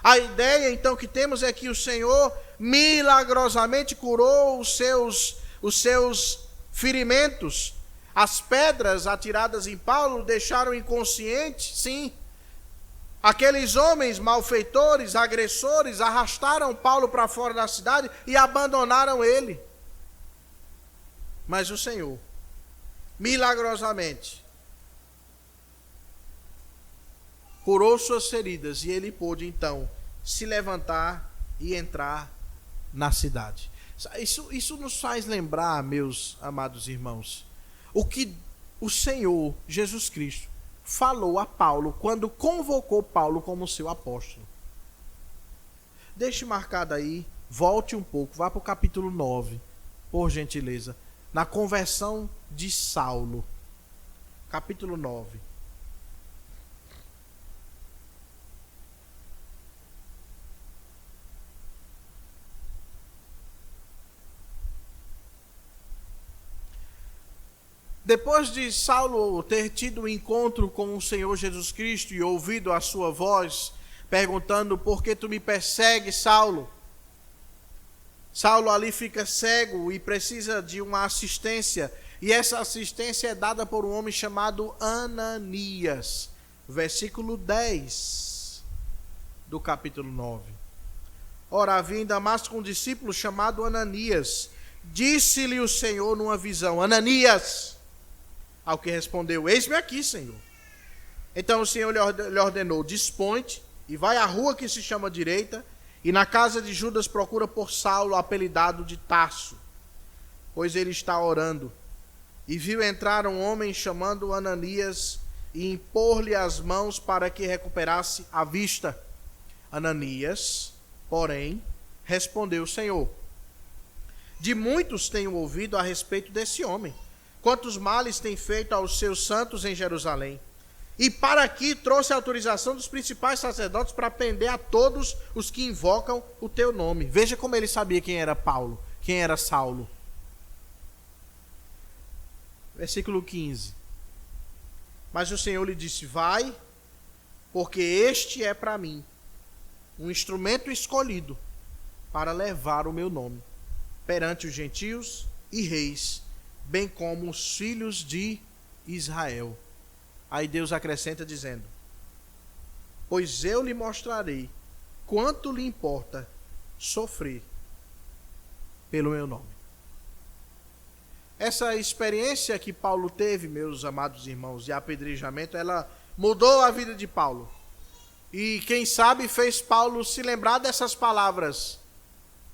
A ideia então que temos é que o Senhor milagrosamente curou os seus ferimentos. As pedras atiradas em Paulo deixaram inconsciente, sim. Aqueles homens malfeitores, agressores, arrastaram Paulo para fora da cidade e abandonaram ele. Mas o Senhor, milagrosamente, curou suas feridas e ele pôde então se levantar e entrar na cidade. Isso nos faz lembrar, meus amados irmãos, o que o Senhor Jesus Cristo falou a Paulo quando convocou Paulo como seu apóstolo. Deixe marcado aí, volte um pouco, vá para o capítulo 9, por gentileza, na conversão de Saulo. Capítulo 9. Depois de Saulo ter tido um encontro com o Senhor Jesus Cristo e ouvido a sua voz, perguntando: por que tu me persegues, Saulo? Saulo ali fica cego e precisa de uma assistência, e essa assistência é dada por um homem chamado Ananias. Versículo 10 do capítulo 9. Ora, havia em Damasco um discípulo chamado Ananias. Disse-lhe o Senhor numa visão: Ananias! Ao que respondeu: eis-me aqui, Senhor. Então o Senhor lhe ordenou: dispõe-te e vai à rua que se chama Direita, e na casa de Judas procura por Saulo, apelidado de Tarso, pois ele está orando. E viu entrar um homem chamando Ananias e impor-lhe as mãos para que recuperasse a vista. Ananias, porém, respondeu: Senhor, de muitos tenho ouvido a respeito desse homem, quantos males tem feito aos seus santos em Jerusalém. E para aqui trouxe a autorização dos principais sacerdotes para prender a todos os que invocam o teu nome. Veja como ele sabia quem era Paulo, quem era Saulo. Versículo 15. Mas o Senhor lhe disse: vai, porque este é para mim um instrumento escolhido para levar o meu nome perante os gentios e reis, bem como os filhos de Israel. Aí Deus acrescenta dizendo: pois eu lhe mostrarei quanto lhe importa sofrer pelo meu nome. Essa experiência que Paulo teve, meus amados irmãos, de apedrejamento, ela mudou a vida de Paulo. E quem sabe fez Paulo se lembrar dessas palavras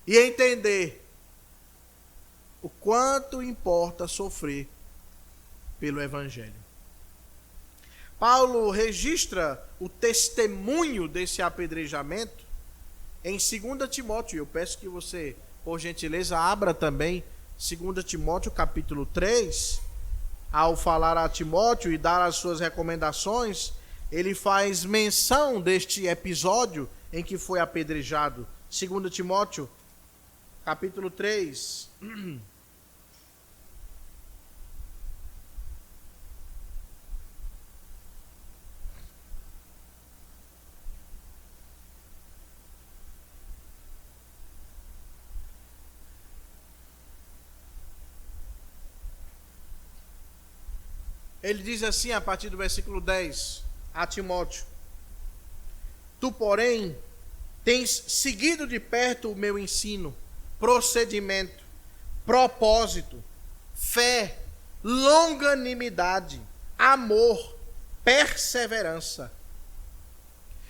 e entender o quanto importa sofrer pelo Evangelho. Paulo registra o testemunho desse apedrejamento em 2 Timóteo. Eu peço que você, por gentileza, abra também 2 Timóteo capítulo 3. Ao falar a Timóteo e dar as suas recomendações, ele faz menção deste episódio em que foi apedrejado. 2 Timóteo capítulo 3. Ele diz assim, a partir do versículo 10, a Timóteo: Tu, porém, tens seguido de perto o meu ensino, procedimento, propósito, fé, longanimidade, amor, perseverança.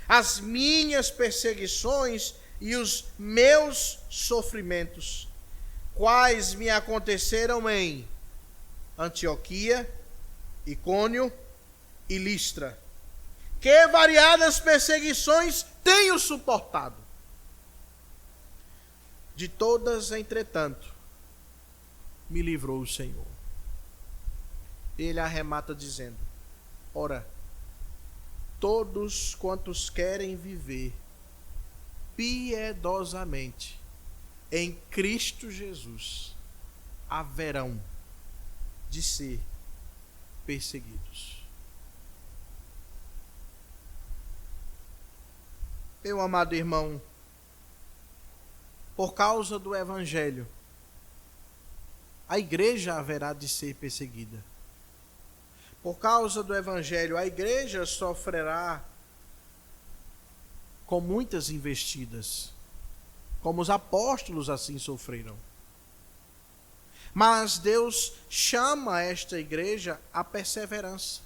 As minhas perseguições e os meus sofrimentos, quais me aconteceram em Antioquia, Icônio e Listra, que variadas perseguições tenho suportado. De todas, entretanto, me livrou o Senhor. Ele arremata dizendo: Ora, todos quantos querem viver piedosamente em Cristo Jesus haverão de ser perseguidos. Meu amado irmão, por causa do Evangelho, a igreja haverá de ser perseguida. Por causa do Evangelho, a igreja sofrerá com muitas investidas, como os apóstolos assim sofreram. Mas Deus chama esta igreja à perseverança.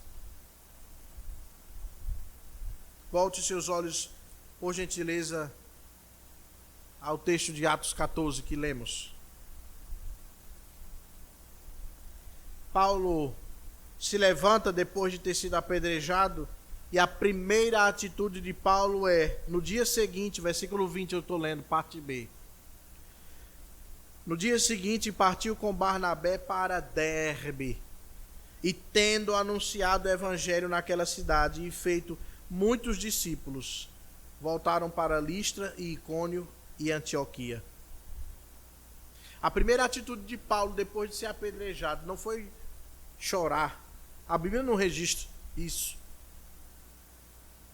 Volte seus olhos, por gentileza, ao texto de Atos 14 que lemos. Paulo se levanta depois de ter sido apedrejado, e a primeira atitude de Paulo é, no dia seguinte, versículo 20 eu estou lendo, parte B. No dia seguinte partiu com Barnabé para Derbe, e tendo anunciado o evangelho naquela cidade e feito muitos discípulos, voltaram para Listra e Icônio e Antioquia. A primeira atitude de Paulo depois de ser apedrejado não foi chorar. A Bíblia não registra isso.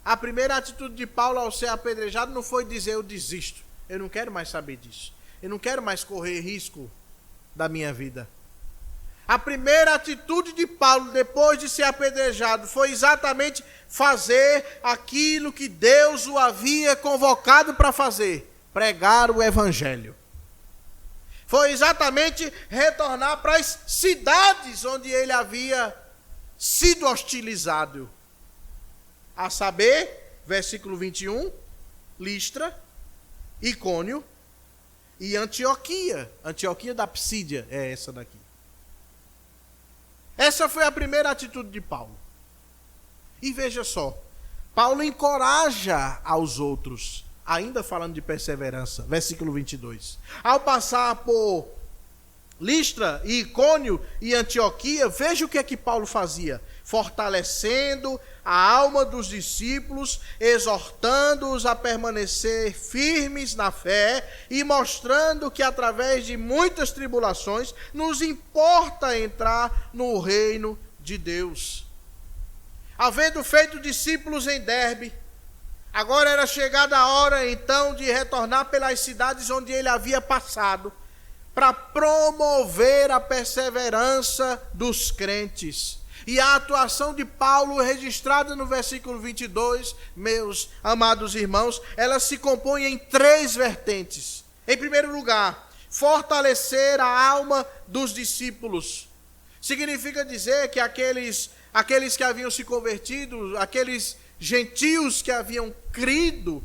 A primeira atitude de Paulo ao ser apedrejado não foi dizer: eu desisto, eu não quero mais saber disso. Eu não quero mais correr risco da minha vida. A primeira atitude de Paulo, depois de ser apedrejado, foi exatamente fazer aquilo que Deus o havia convocado para fazer: pregar o Evangelho. Foi exatamente retornar para as cidades onde ele havia sido hostilizado. A saber, versículo 21, Listra, Icônio e Antioquia. Antioquia da Psídia é essa daqui. Essa foi a primeira atitude de Paulo. E veja só, Paulo encoraja aos outros, ainda falando de perseverança, versículo 22. Ao passar por Listra e Icônio e Antioquia, veja o que é que Paulo fazia: fortalecendo a alma dos discípulos, exortando-os a permanecer firmes na fé e mostrando que através de muitas tribulações nos importa entrar no reino de Deus. Havendo feito discípulos em Derbe, agora era chegada a hora então de retornar pelas cidades onde ele havia passado, para promover a perseverança dos crentes. E a atuação de Paulo, registrada no versículo 22, meus amados irmãos, ela se compõe em 3 vertentes. Em primeiro lugar, fortalecer a alma dos discípulos. Significa dizer que aqueles que haviam se convertido, aqueles gentios que haviam crido,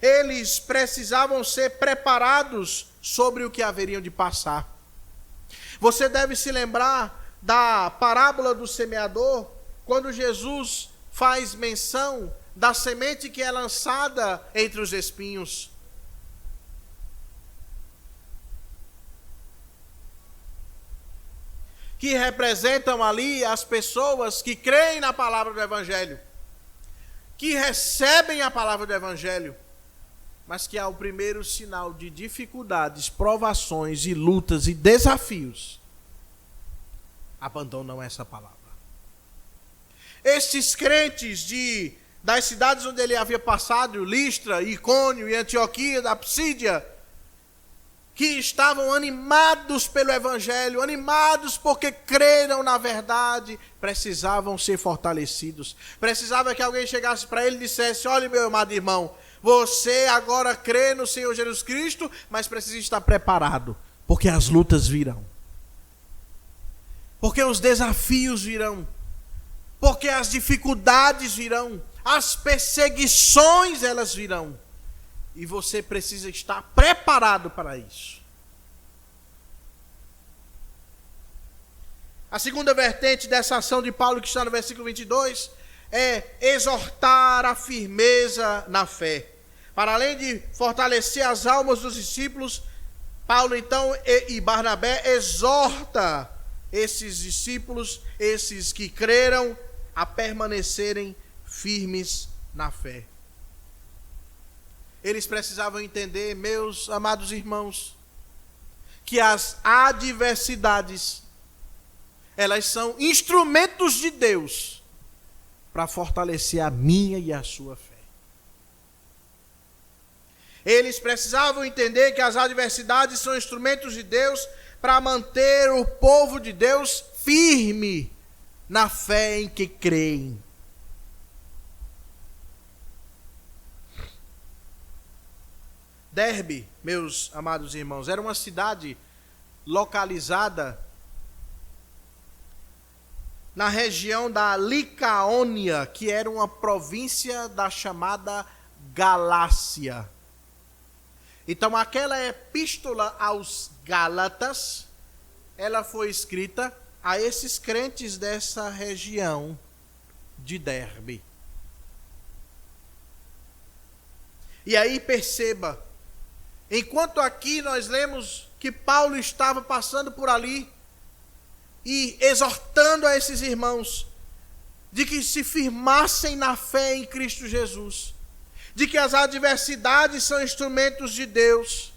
eles precisavam ser preparados sobre o que haveriam de passar. Você deve se lembrar da parábola do semeador, quando Jesus faz menção da semente que é lançada entre os espinhos. Que representam ali as pessoas que creem na palavra do Evangelho, que recebem a palavra do Evangelho, mas que ao primeiro sinal de dificuldades, provações e lutas e desafios, abandonam essa palavra. Estes crentes das cidades onde ele havia passado, Listra, Icônio e Antioquia, da Psídia, que estavam animados pelo Evangelho, animados porque creram na verdade, precisavam ser fortalecidos. Precisava que alguém chegasse para ele e dissesse: olha, meu amado irmão, você agora crê no Senhor Jesus Cristo, mas precisa estar preparado, porque as lutas virão. Porque os desafios virão. Porque as dificuldades virão. As perseguições, elas virão. E você precisa estar preparado para isso. A segunda vertente dessa ação de Paulo, que está no versículo 22, é exortar a firmeza na fé. Para além de fortalecer as almas dos discípulos, Paulo então e Barnabé exorta esses discípulos, esses que creram, a permanecerem firmes na fé. Eles precisavam entender, meus amados irmãos, que as adversidades, elas são instrumentos de Deus para fortalecer a minha e a sua fé. Eles precisavam entender que as adversidades são instrumentos de Deus para manter o povo de Deus firme na fé em que creem. Derbe, meus amados irmãos, era uma cidade localizada na região da Licaônia, que era uma província da chamada Galácia. Então, aquela epístola aos Gálatas, ela foi escrita a esses crentes dessa região de Derbe. E aí perceba, enquanto aqui nós lemos que Paulo estava passando por ali e exortando a esses irmãos de que se firmassem na fé em Cristo Jesus, de que as adversidades são instrumentos de Deus.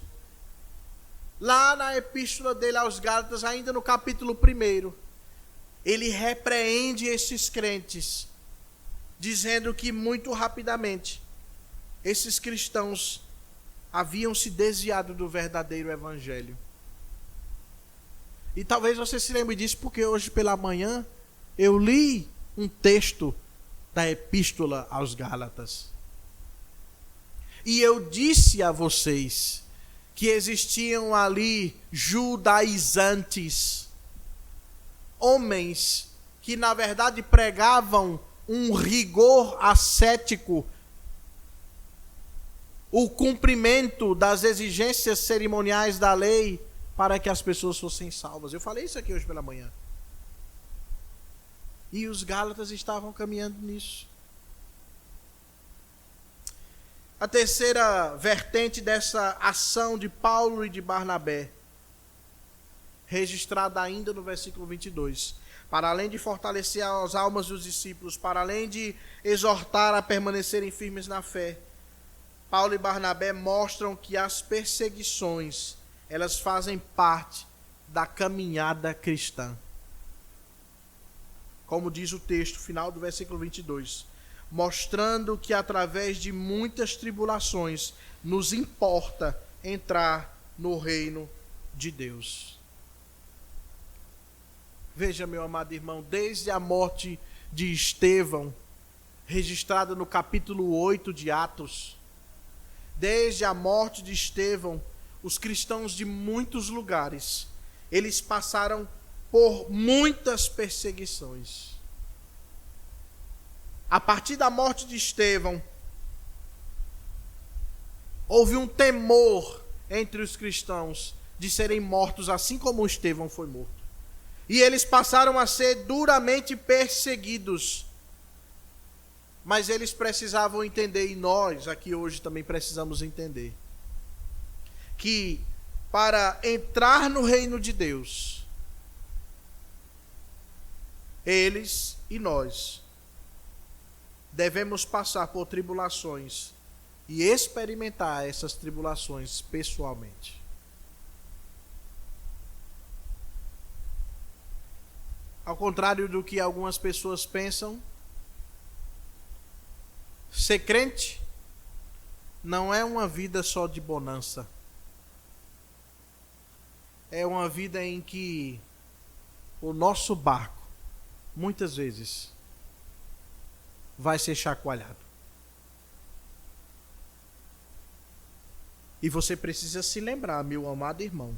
Lá na epístola dele aos Gálatas, ainda no capítulo 1, ele repreende esses crentes, dizendo que muito rapidamente esses cristãos haviam se desviado do verdadeiro evangelho. E talvez você se lembre disso porque hoje pela manhã eu li um texto da epístola aos Gálatas. E eu disse a vocês que existiam ali judaizantes, homens que na verdade pregavam um rigor ascético, o cumprimento das exigências cerimoniais da lei para que as pessoas fossem salvas. Eu falei isso aqui hoje pela manhã. E os Gálatas estavam caminhando nisso. A terceira vertente dessa ação de Paulo e de Barnabé, registrada ainda no versículo 22, para além de fortalecer as almas dos discípulos, para além de exortar a permanecerem firmes na fé, Paulo e Barnabé mostram que as perseguições, elas fazem parte da caminhada cristã. Como diz o texto final do versículo 22, mostrando que através de muitas tribulações nos importa entrar no reino de Deus. Veja, meu amado irmão, desde a morte de Estevão, registrada no capítulo 8 de Atos, desde a morte de Estevão, os cristãos de muitos lugares, eles passaram por muitas perseguições. A partir da morte de Estevão, houve um temor entre os cristãos de serem mortos assim como Estevão foi morto. E eles passaram a ser duramente perseguidos. Mas eles precisavam entender, e nós aqui hoje também precisamos entender, que para entrar no reino de Deus, eles e nós devemos passar por tribulações e experimentar essas tribulações pessoalmente. Ao contrário do que algumas pessoas pensam, ser crente não é uma vida só de bonança. É uma vida em que o nosso barco, muitas vezes, vai ser chacoalhado. E você precisa se lembrar, meu amado irmão,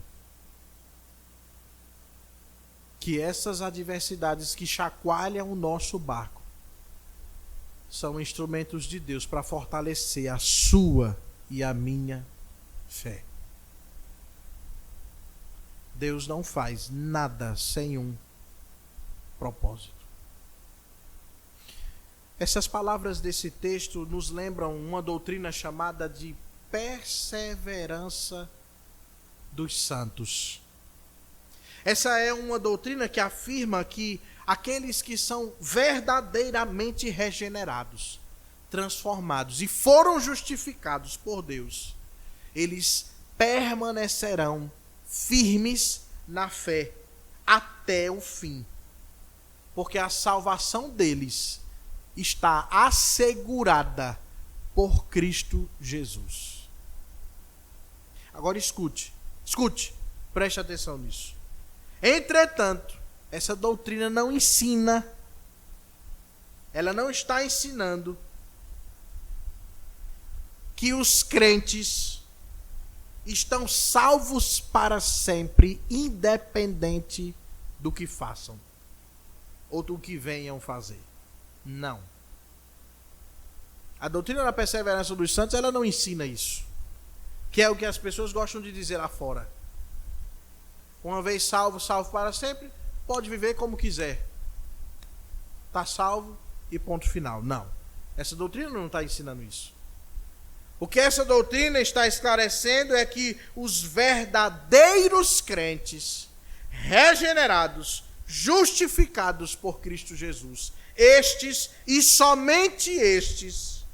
que essas adversidades que chacoalham o nosso barco são instrumentos de Deus para fortalecer a sua e a minha fé. Deus não faz nada sem um propósito. Essas palavras desse texto nos lembram uma doutrina chamada de perseverança dos santos. Essa é uma doutrina que afirma que aqueles que são verdadeiramente regenerados, transformados e foram justificados por Deus, eles permanecerão firmes na fé até o fim, porque a salvação deles está assegurada por Cristo Jesus. Agora escute, preste atenção nisso. Entretanto, essa doutrina não ensina, ela não está ensinando que os crentes estão salvos para sempre, independente do que façam ou do que venham fazer. Não. A doutrina da perseverança dos santos, ela não ensina isso, que é o que as pessoas gostam de dizer lá fora. Uma vez salvo, salvo para sempre, pode viver como quiser. Está salvo e ponto final. Não. Essa doutrina não está ensinando isso. O que essa doutrina está esclarecendo é que os verdadeiros crentes, regenerados, justificados por Cristo Jesus, estes e somente estes,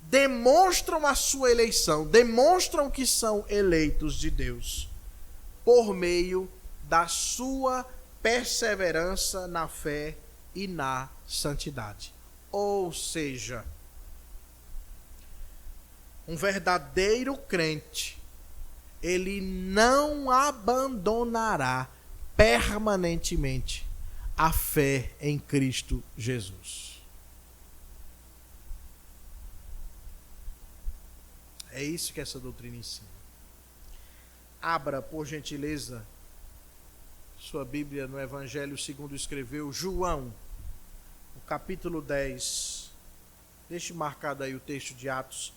demonstram a sua eleição, demonstram que são eleitos de Deus, por meio da sua perseverança na fé e na santidade. Ou seja, um verdadeiro crente, ele não abandonará permanentemente a fé em Cristo Jesus. É isso que essa doutrina ensina. Abra, por gentileza, sua Bíblia no Evangelho segundo escreveu João, no capítulo 10. Deixe marcado aí o texto de Atos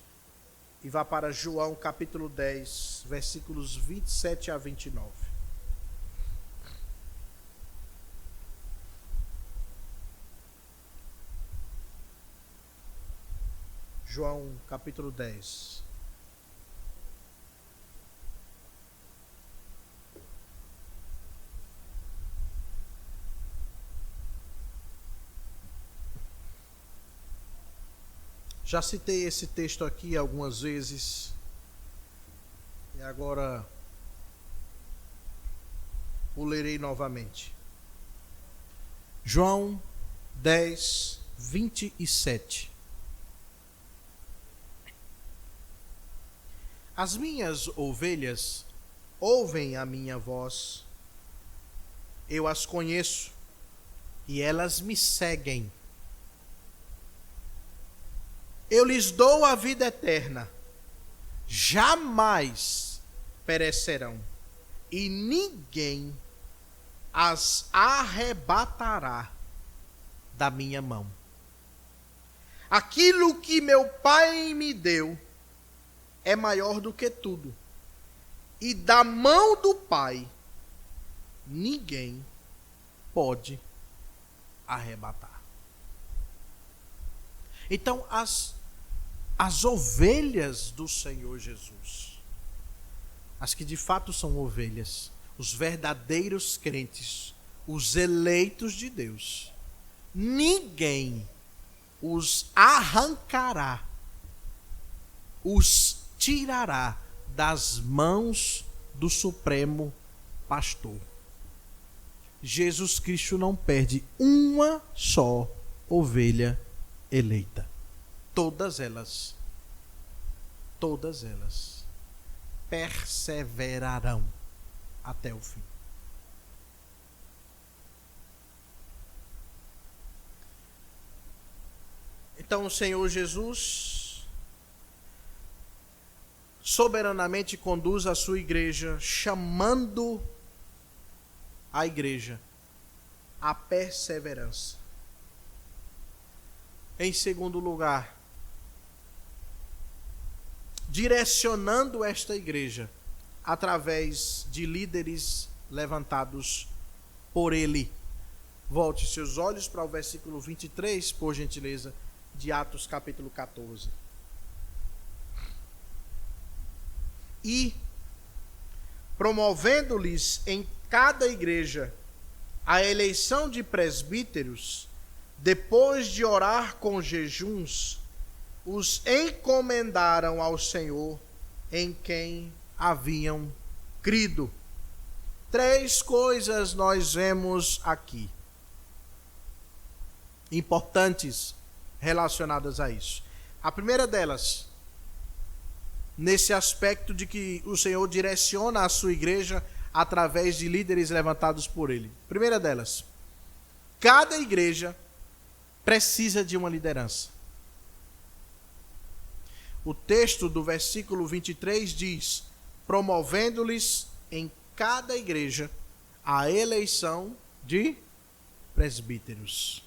e vá para João, capítulo 10, versículos 27 a 29. João, capítulo 10. Já citei esse texto aqui algumas vezes, e agora o lerei novamente. João 10, 27. As minhas ovelhas ouvem a minha voz. eu as conheço e elas me seguem. Eu lhes dou a vida eterna, jamais perecerão, e ninguém as arrebatará da minha mão. Aquilo que meu Pai me deu é maior do que tudo, e da mão do Pai ninguém pode arrebatar. Então, as ovelhas do Senhor Jesus, as que de fato são ovelhas, os verdadeiros crentes, os eleitos de Deus, ninguém os arrancará, os tirará das mãos do Supremo Pastor. Jesus Cristo não perde uma só ovelha eleita. Todas elas perseverarão até o fim. Então o Senhor Jesus soberanamente conduz a sua igreja, chamando a igreja à perseverança. Em segundo lugar, direcionando esta igreja através de líderes levantados por ele. Volte seus olhos para o versículo 23, por gentileza, de Atos capítulo 14. E, promovendo-lhes em cada igreja a eleição de presbíteros, depois de orar com jejuns, os encomendaram ao Senhor em quem haviam crido. 3 coisas nós vemos aqui, importantes relacionadas a isso. A primeira delas, nesse aspecto de que o Senhor direciona a sua igreja através de líderes levantados por ele. Primeira delas, cada igreja precisa de uma liderança. O texto do versículo 23 diz: promovendo-lhes em cada igreja a eleição de presbíteros.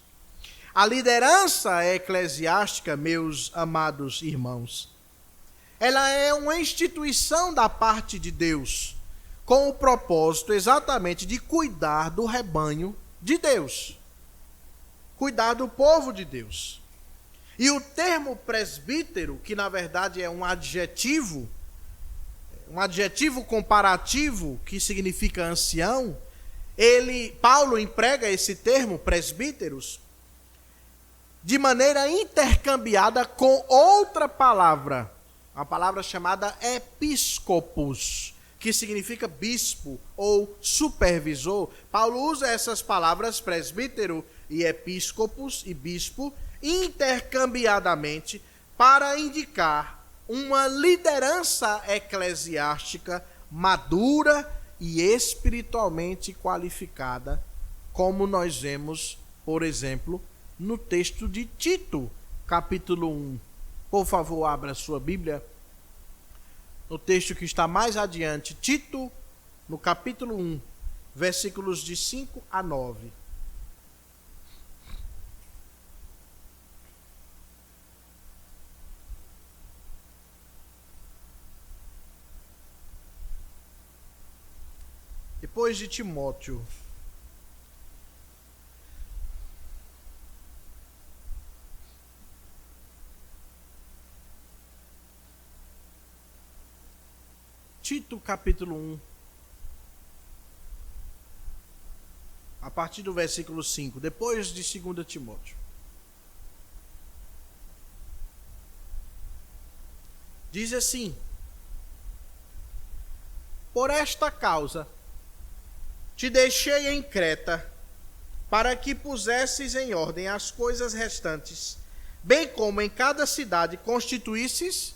A liderança eclesiástica, meus amados irmãos, ela é uma instituição da parte de Deus, com o propósito exatamente de cuidar do rebanho de Deus, cuidar do povo de Deus. E o termo presbítero, que na verdade é um adjetivo comparativo que significa ancião, Paulo emprega esse termo, presbíteros, de maneira intercambiada com outra palavra, a palavra chamada episcopos, que significa bispo ou supervisor. Paulo usa essas palavras presbítero e episcopos e bispo intercambiadamente para indicar uma liderança eclesiástica madura e espiritualmente qualificada, como nós vemos, por exemplo, no texto de Tito, capítulo 1. Por favor, abra sua Bíblia no texto que está mais adiante, Tito, no capítulo 1, versículos de 5 a 9. Depois de Timóteo. Tito, capítulo 1, a partir do versículo 5, depois de 2 Timóteo. Diz assim: por esta causa te deixei em Creta, para que pusesses em ordem as coisas restantes, bem como em cada cidade constituísses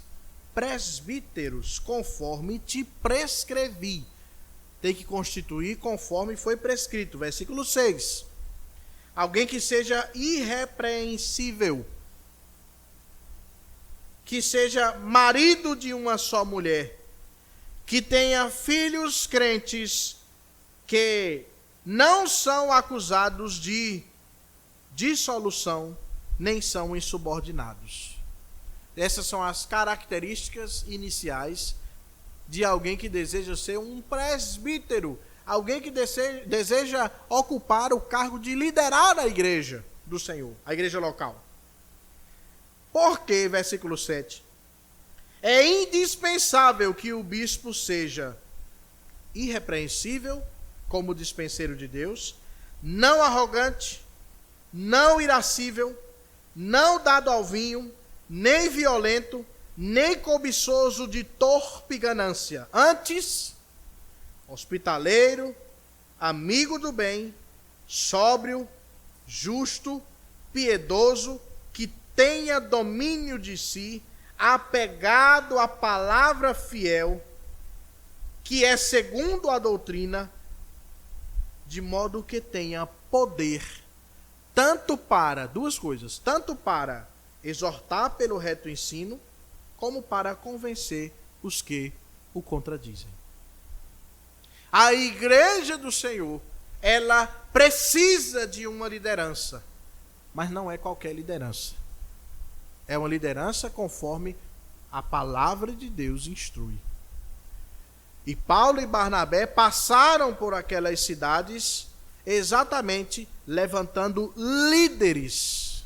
presbíteros, conforme te prescrevi. tem que constituir conforme foi prescrito. Versículo 6. Alguém que seja irrepreensível, que seja marido de uma só mulher, que tenha filhos crentes, que não são acusados de dissolução, nem são insubordinados. Essas são as características iniciais de alguém que deseja ser um presbítero, alguém que deseja ocupar o cargo de liderar a igreja do Senhor, a igreja local. Porque, versículo 7, é indispensável que o bispo seja irrepreensível, como dispenseiro de Deus, não arrogante, não irascível, não dado ao vinho, nem violento, nem cobiçoso de torpe ganância. Antes, hospitaleiro, amigo do bem, sóbrio, justo, piedoso, que tenha domínio de si, apegado à palavra fiel, que é segundo a doutrina, de modo que tenha poder, tanto para, duas coisas, tanto para exortar pelo reto ensino, como para convencer os que o contradizem. A igreja do Senhor, ela precisa de uma liderança, mas não é qualquer liderança. É uma liderança conforme a palavra de Deus instrui. E Paulo e Barnabé passaram por aquelas cidades exatamente levantando líderes.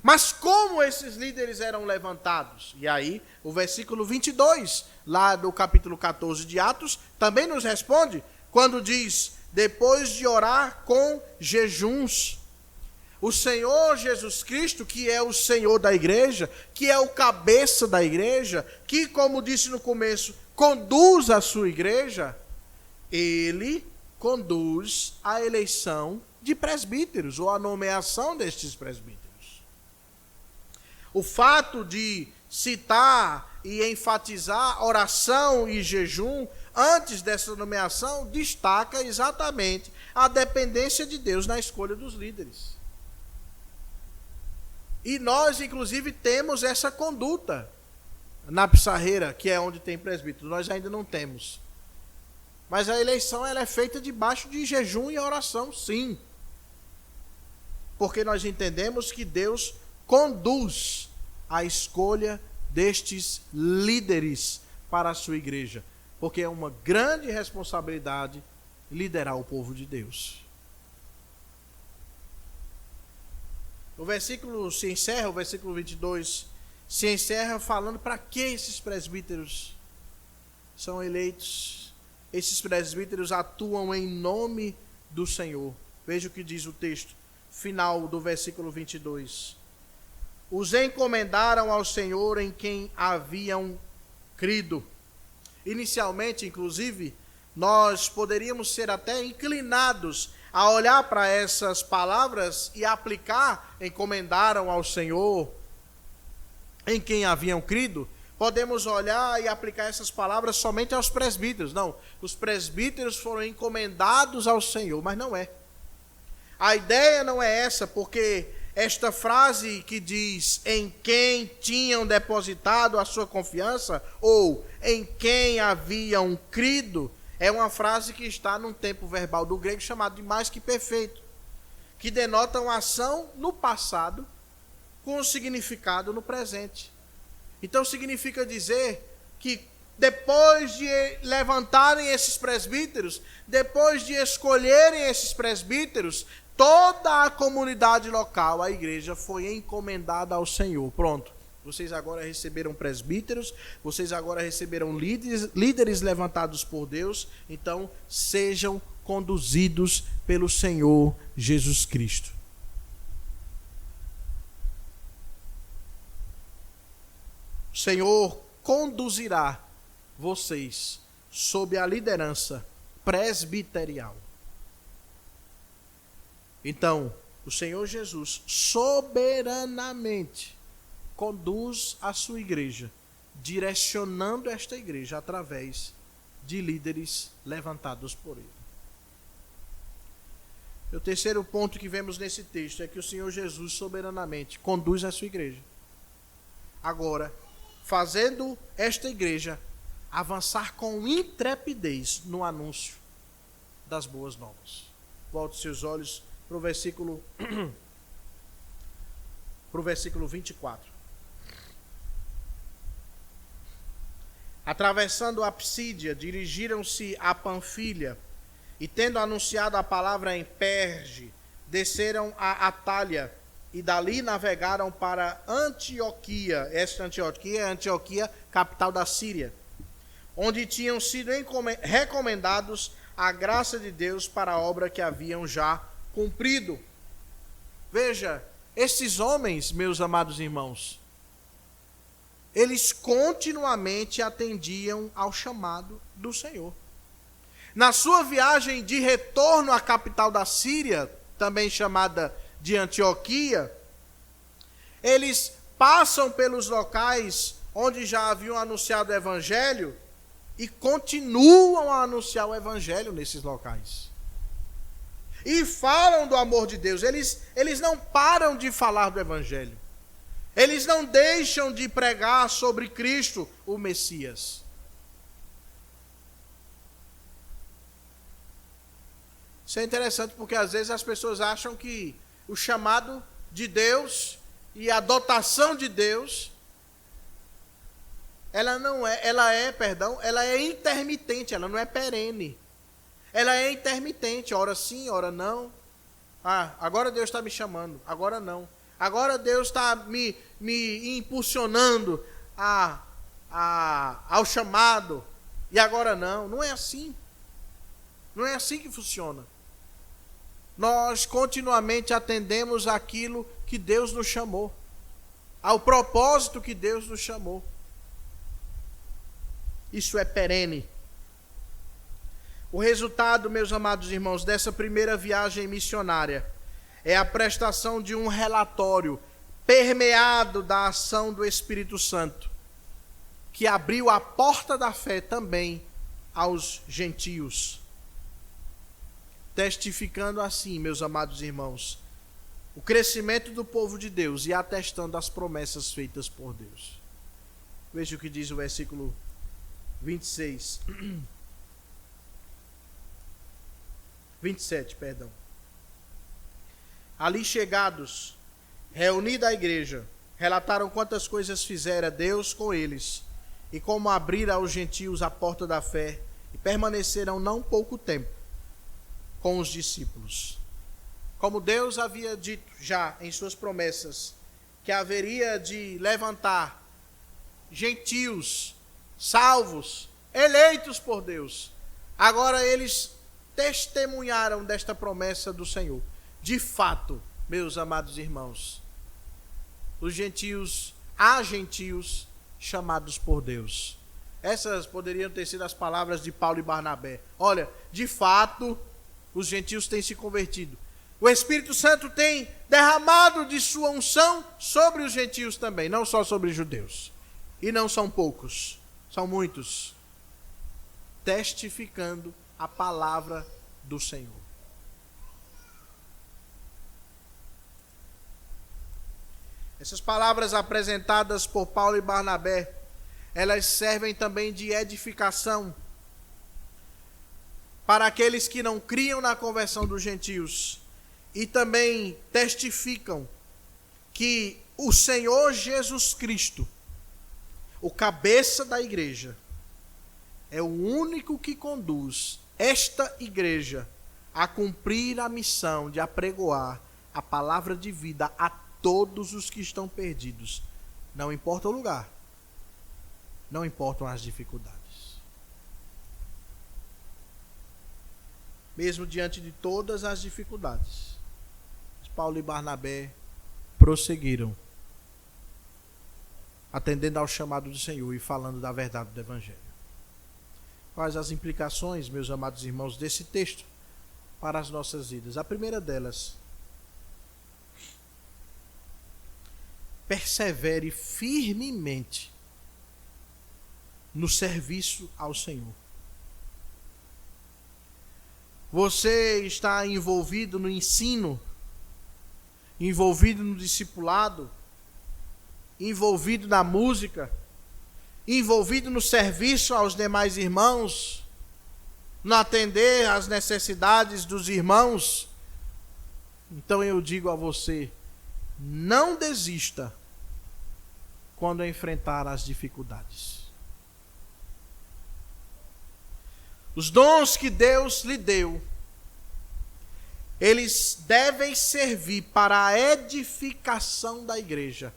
Mas como esses líderes eram levantados? E aí, o versículo 22, lá do capítulo 14 de Atos, também nos responde, quando diz, depois de orar com jejuns. O Senhor Jesus Cristo, que é o Senhor da igreja, que é o cabeça da igreja, que, como disse no começo, conduz a sua igreja, ele conduz a eleição de presbíteros, ou a nomeação destes presbíteros. O fato de citar e enfatizar oração e jejum antes dessa nomeação destaca exatamente a dependência de Deus na escolha dos líderes. E nós, inclusive, temos essa conduta na Pissarreira, que é onde tem presbítero. Nós ainda não temos. Mas a eleição ela é feita debaixo de jejum e oração, sim. Porque nós entendemos que Deus conduz a escolha destes líderes para a sua igreja. Porque é uma grande responsabilidade liderar o povo de Deus. O versículo 22, se encerra falando para que esses presbíteros são eleitos. Esses presbíteros atuam em nome do Senhor. Veja o que diz o texto final do versículo 22. Os encomendaram ao Senhor em quem haviam crido. Inicialmente, inclusive, nós poderíamos ser até inclinados a olhar para essas palavras e aplicar, encomendaram ao Senhor em quem haviam crido. Podemos olhar e aplicar essas palavras somente aos presbíteros. Não, os presbíteros foram encomendados ao Senhor, mas não é. A ideia não é essa, porque esta frase que diz em quem tinham depositado a sua confiança, ou em quem haviam crido, é uma frase que está num tempo verbal do grego chamado de mais que perfeito, que denota uma ação no passado com um significado no presente. Então significa dizer que depois de levantarem esses presbíteros, depois de escolherem esses presbíteros, toda a comunidade local, a igreja, foi encomendada ao Senhor. Pronto. Vocês agora receberam presbíteros, vocês agora receberam líderes levantados por Deus, então sejam conduzidos pelo Senhor Jesus Cristo. O Senhor conduzirá vocês sob a liderança presbiterial. Então, o Senhor Jesus soberanamente conduz a sua igreja, direcionando esta igreja através de líderes levantados por ele. O terceiro ponto que vemos nesse texto é que o Senhor Jesus soberanamente conduz a sua igreja. Agora, fazendo esta igreja avançar com intrepidez no anúncio das boas novas. Volte seus olhos para o versículo 24. Atravessando a Psídia, dirigiram-se a Panfilha, e tendo anunciado a palavra em Perge, desceram a Atália, e dali navegaram para Antioquia. Esta Antioquia é a Antioquia, capital da Síria, onde tinham sido recomendados a graça de Deus para a obra que haviam já cumprido. Veja, esses homens, meus amados irmãos, eles continuamente atendiam ao chamado do Senhor. Na sua viagem de retorno à capital da Síria, também chamada de Antioquia, eles passam pelos locais onde já haviam anunciado o Evangelho e continuam a anunciar o Evangelho nesses locais. E falam do amor de Deus. Eles não param de falar do Evangelho. Eles não deixam de pregar sobre Cristo, o Messias. Isso é interessante porque às vezes as pessoas acham que o chamado de Deus e a dotação de Deus, ela é intermitente, ela não é perene. Ela é intermitente, ora sim, ora não. Agora Deus está me chamando, agora não. Agora Deus está me impulsionando ao chamado, e agora não. Não é assim. Não é assim que funciona. Nós continuamente atendemos àquilo que Deus nos chamou, ao propósito que Deus nos chamou. Isso é perene. O resultado, meus amados irmãos, dessa primeira viagem missionária é a prestação de um relatório permeado da ação do Espírito Santo, que abriu a porta da fé também aos gentios. Testificando assim, meus amados irmãos, o crescimento do povo de Deus e atestando as promessas feitas por Deus. Veja o que diz o versículo 27, perdão. Ali chegados, reunida a igreja, relataram quantas coisas fizera Deus com eles, e como abrira aos gentios a porta da fé, e permaneceram não pouco tempo com os discípulos. Como Deus havia dito já em suas promessas, que haveria de levantar gentios, salvos, eleitos por Deus, agora eles testemunharam desta promessa do Senhor. De fato, meus amados irmãos, há gentios chamados por Deus. Essas poderiam ter sido as palavras de Paulo e Barnabé. Olha, de fato, os gentios têm se convertido. O Espírito Santo tem derramado de sua unção sobre os gentios também, não só sobre os judeus. E não são poucos, são muitos, testificando a palavra do Senhor. Essas palavras apresentadas por Paulo e Barnabé, elas servem também de edificação para aqueles que não criam na conversão dos gentios, e também testificam que o Senhor Jesus Cristo, o cabeça da igreja, é o único que conduz esta igreja a cumprir a missão de apregoar a palavra de vida a todos os que estão perdidos. Não importa o lugar, não importam as dificuldades. Mesmo diante de todas as dificuldades, Paulo e Barnabé prosseguiram, atendendo ao chamado do Senhor e falando da verdade do Evangelho. Quais as implicações, meus amados irmãos, desse texto para as nossas vidas? A primeira delas: persevere firmemente no serviço ao Senhor. Você está envolvido no ensino, envolvido no discipulado, envolvido na música, envolvido no serviço aos demais irmãos, no atender às necessidades dos irmãos. Então eu digo a você, não desista quando enfrentar as dificuldades. Os dons que Deus lhe deu, eles devem servir para a edificação da igreja.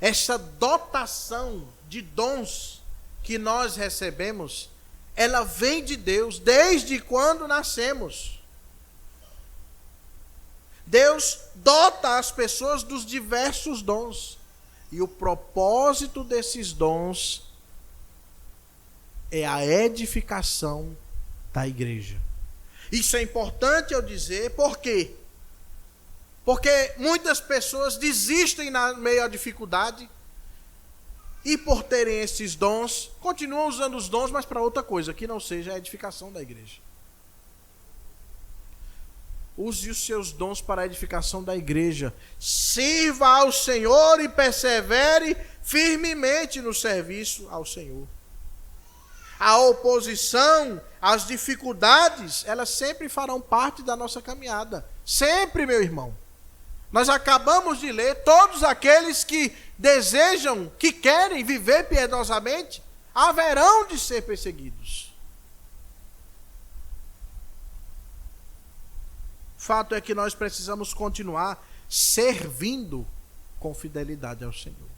Essa dotação de dons que nós recebemos, ela vem de Deus desde quando nascemos. Deus dota as pessoas dos diversos dons. E o propósito desses dons é a edificação da igreja. Isso é importante eu dizer, por quê? Porque muitas pessoas desistem na meio à dificuldade e por terem esses dons, continuam usando os dons, mas para outra coisa, que não seja a edificação da igreja. Use os seus dons para a edificação da igreja. Sirva ao Senhor e persevere firmemente no serviço ao Senhor. A oposição, as dificuldades, elas sempre farão parte da nossa caminhada. Sempre, meu irmão. Nós acabamos de ler, todos aqueles que desejam, que querem viver piedosamente, haverão de ser perseguidos. O fato é que nós precisamos continuar servindo com fidelidade ao Senhor.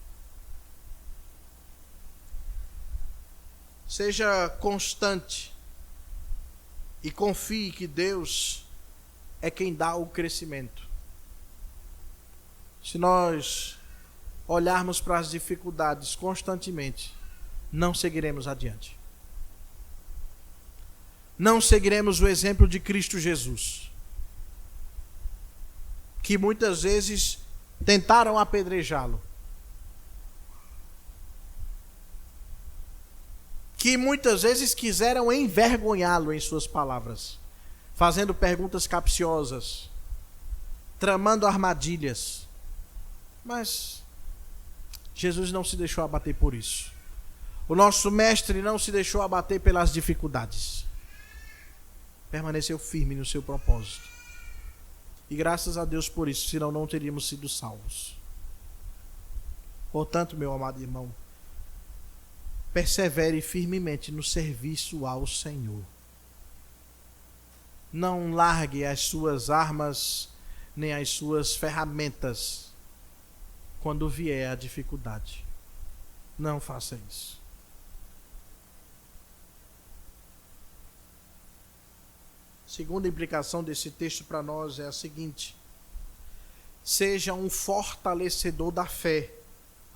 Seja constante e confie que Deus é quem dá o crescimento. Se nós olharmos para as dificuldades constantemente, não seguiremos adiante. Não seguiremos o exemplo de Cristo Jesus, que muitas vezes tentaram apedrejá-lo, que muitas vezes quiseram envergonhá-lo em suas palavras, fazendo perguntas capciosas, tramando armadilhas. Mas Jesus não se deixou abater por isso. O nosso mestre não se deixou abater pelas dificuldades. Permaneceu firme no seu propósito. E graças a Deus por isso, senão não teríamos sido salvos. Portanto, meu amado irmão, persevere firmemente no serviço ao Senhor. Não largue as suas armas, nem as suas ferramentas, quando vier a dificuldade. Não faça isso. Segunda implicação desse texto para nós é a seguinte: seja um fortalecedor da fé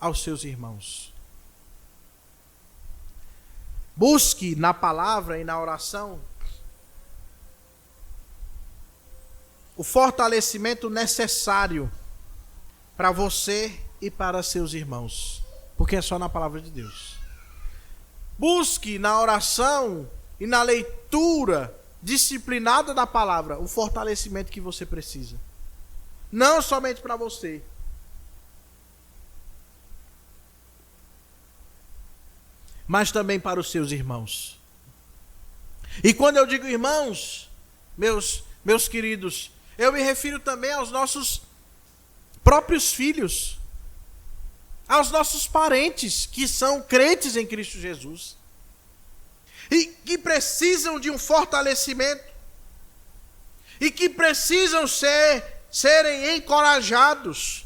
aos seus irmãos. Busque na palavra e na oração o fortalecimento necessário para você e para seus irmãos, porque é só na palavra de Deus. Busque na oração e na leitura disciplinada da palavra o fortalecimento que você precisa, não somente para você, mas também para os seus irmãos. E quando eu digo irmãos, meus queridos, eu me refiro também aos nossos próprios filhos, aos nossos parentes que são crentes em Cristo Jesus e que precisam de um fortalecimento e que precisam serem encorajados.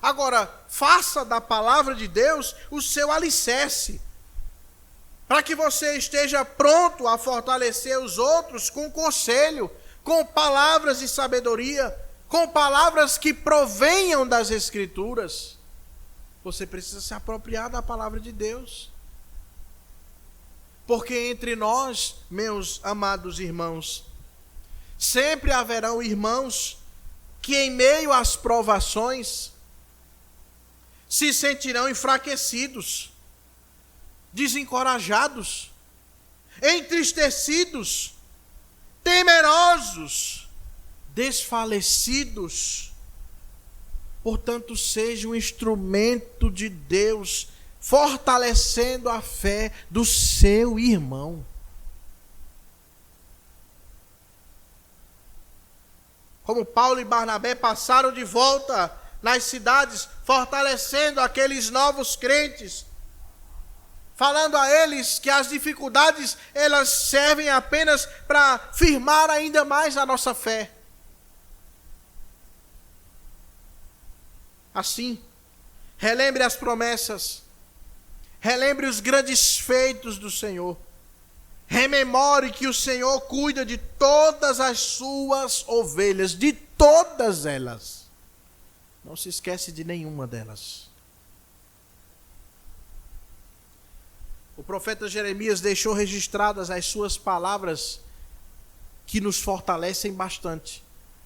Agora, faça da palavra de Deus o seu alicerce, para que você esteja pronto a fortalecer os outros com conselho, com palavras de sabedoria, com palavras que provenham das Escrituras. Você precisa se apropriar da palavra de Deus. Porque entre nós, meus amados irmãos, sempre haverão irmãos que em meio às provações se sentirão enfraquecidos, desencorajados, entristecidos, temerosos, desfalecidos. Portanto, seja um instrumento de Deus, fortalecendo a fé do seu irmão. Como Paulo e Barnabé passaram de volta nas cidades, fortalecendo aqueles novos crentes, falando a eles que as dificuldades, elas servem apenas para firmar ainda mais a nossa fé. Assim, relembre as promessas, relembre os grandes feitos do Senhor, rememore que o Senhor cuida de todas as suas ovelhas, de todas elas. Não se esquece de nenhuma delas. O profeta Jeremias deixou registradas as suas palavras que nos fortalecem bastante.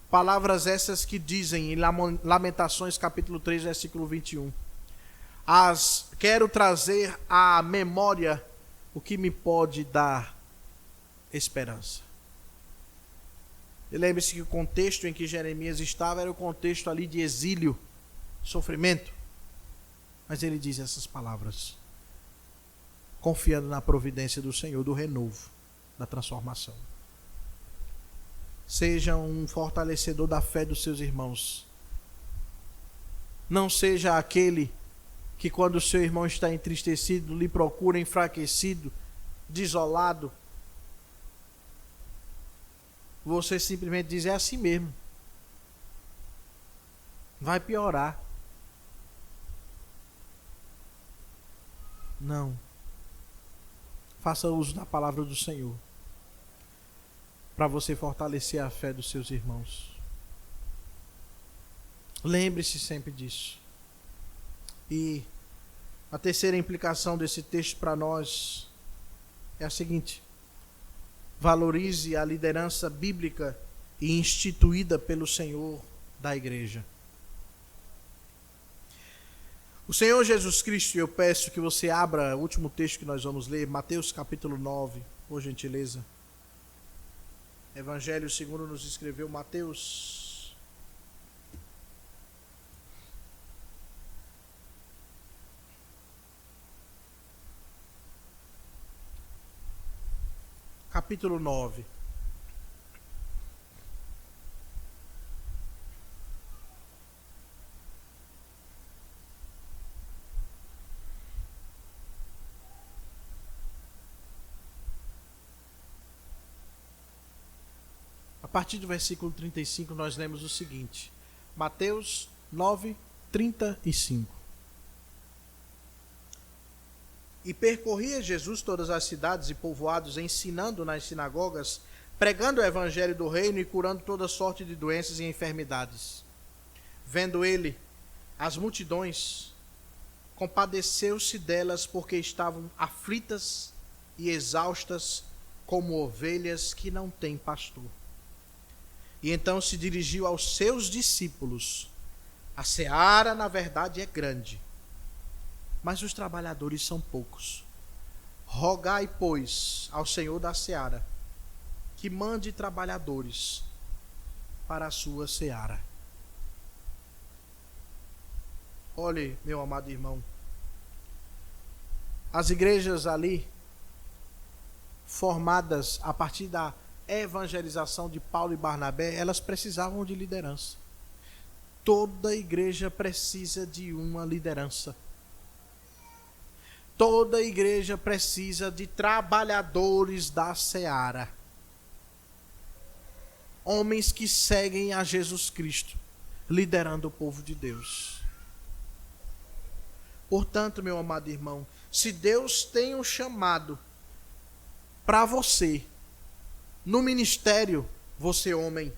Palavras essas que dizem em Lamentações capítulo 3, versículo 21. Quero trazer à memória o que me pode dar esperança. E lembre-se que o contexto em que Jeremias estava era o contexto ali de exílio, sofrimento. Mas ele diz essas palavras, confiando na providência do Senhor, do renovo, da transformação. Seja um fortalecedor da fé dos seus irmãos. Não seja aquele que, quando o seu irmão está entristecido, lhe procura enfraquecido, desolado. Você simplesmente diz: é assim mesmo. Vai piorar. Não. Faça uso da palavra do Senhor para você fortalecer a fé dos seus irmãos. Lembre-se sempre disso. E a terceira implicação desse texto para nós é a seguinte: valorize a liderança bíblica e instituída pelo Senhor da igreja. O Senhor Jesus Cristo, eu peço que você abra o último texto que nós vamos ler, Mateus capítulo 9, por gentileza. Evangelho segundo nos escreveu Mateus. Capítulo 9. A partir do versículo 35 nós lemos o seguinte. Mateus 9, 35. E percorria Jesus todas as cidades e povoados, ensinando nas sinagogas, pregando o evangelho do reino e curando toda sorte de doenças e enfermidades. Vendo ele as multidões, compadeceu-se delas, porque estavam aflitas e exaustas, como ovelhas que não têm pastor. E então se dirigiu aos seus discípulos: a seara, na verdade, é grande, mas os trabalhadores são poucos. Rogai, pois, ao Senhor da seara, que mande trabalhadores para a sua seara. Olhe, meu amado irmão, as igrejas ali, formadas a partir da evangelização de Paulo e Barnabé, elas precisavam de liderança. Toda igreja precisa de uma liderança. Toda igreja precisa de trabalhadores da seara. Homens que seguem a Jesus Cristo, liderando o povo de Deus. Portanto, meu amado irmão, se Deus tem um chamado para você, no ministério, você homem,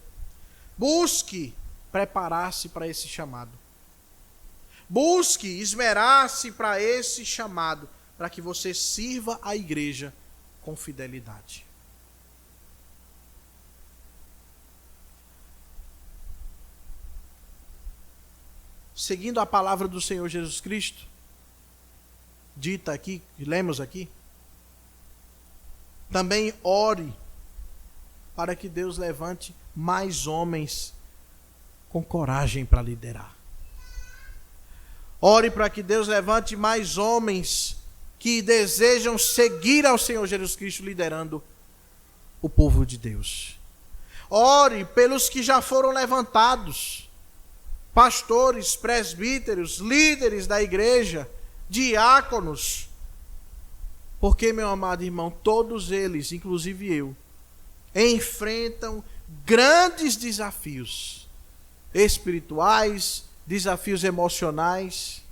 busque preparar-se para esse chamado. Busque esmerar-se para esse chamado, para que você sirva a igreja com fidelidade. Seguindo a palavra do Senhor Jesus Cristo, dita aqui, lemos aqui, também ore para que Deus levante mais homens com coragem para liderar. Ore para que Deus levante mais homens que desejam seguir ao Senhor Jesus Cristo liderando o povo de Deus. Ore pelos que já foram levantados, pastores, presbíteros, líderes da igreja, diáconos, porque, meu amado irmão, todos eles, inclusive eu, enfrentam grandes desafios espirituais, desafios emocionais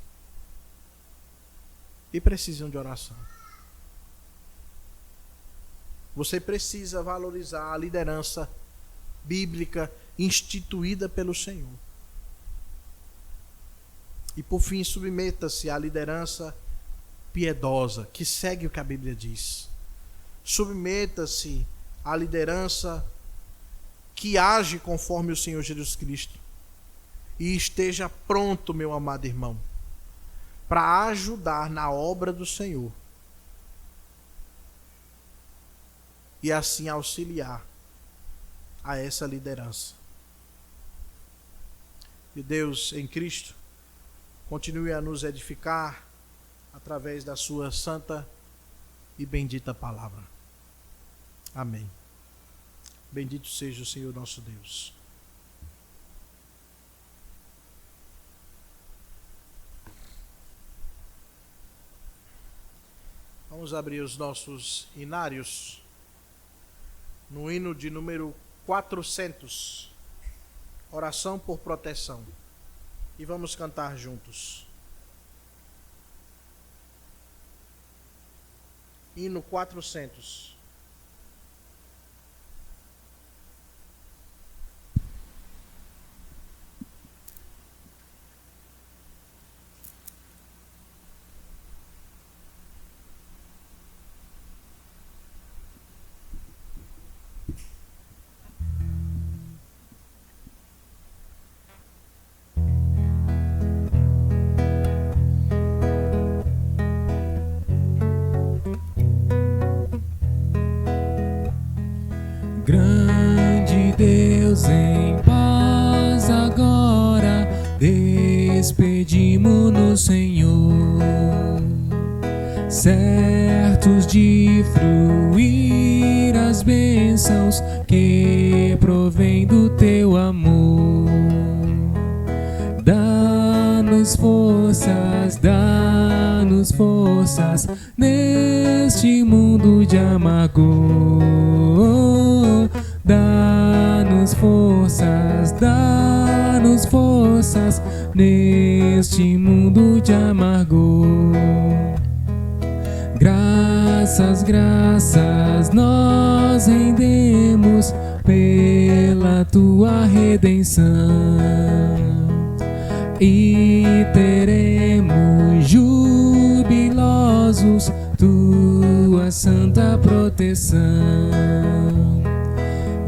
e precisam de oração. Você precisa valorizar a liderança bíblica instituída pelo Senhor. E por fim, submeta-se à liderança piedosa, que segue o que a Bíblia diz. Submeta-se à liderança que age conforme o Senhor Jesus Cristo. E esteja pronto, meu amado irmão, para ajudar na obra do Senhor. E assim auxiliar a essa liderança. Que Deus em Cristo continue a nos edificar através da sua santa e bendita palavra. Amém. Bendito seja o Senhor nosso Deus. Vamos abrir os nossos hinários no hino de número 400, oração por proteção, e vamos cantar juntos. Hino 400. Grande Deus, em paz agora despedimo-nos, Senhor, certos de fruir as bênçãos que provém do teu amor. Dá-nos forças neste mundo de amargor. Dá-nos forças neste mundo de amargor. Graças nós rendemos pela tua redenção, e teremos jubilosos tua santa proteção.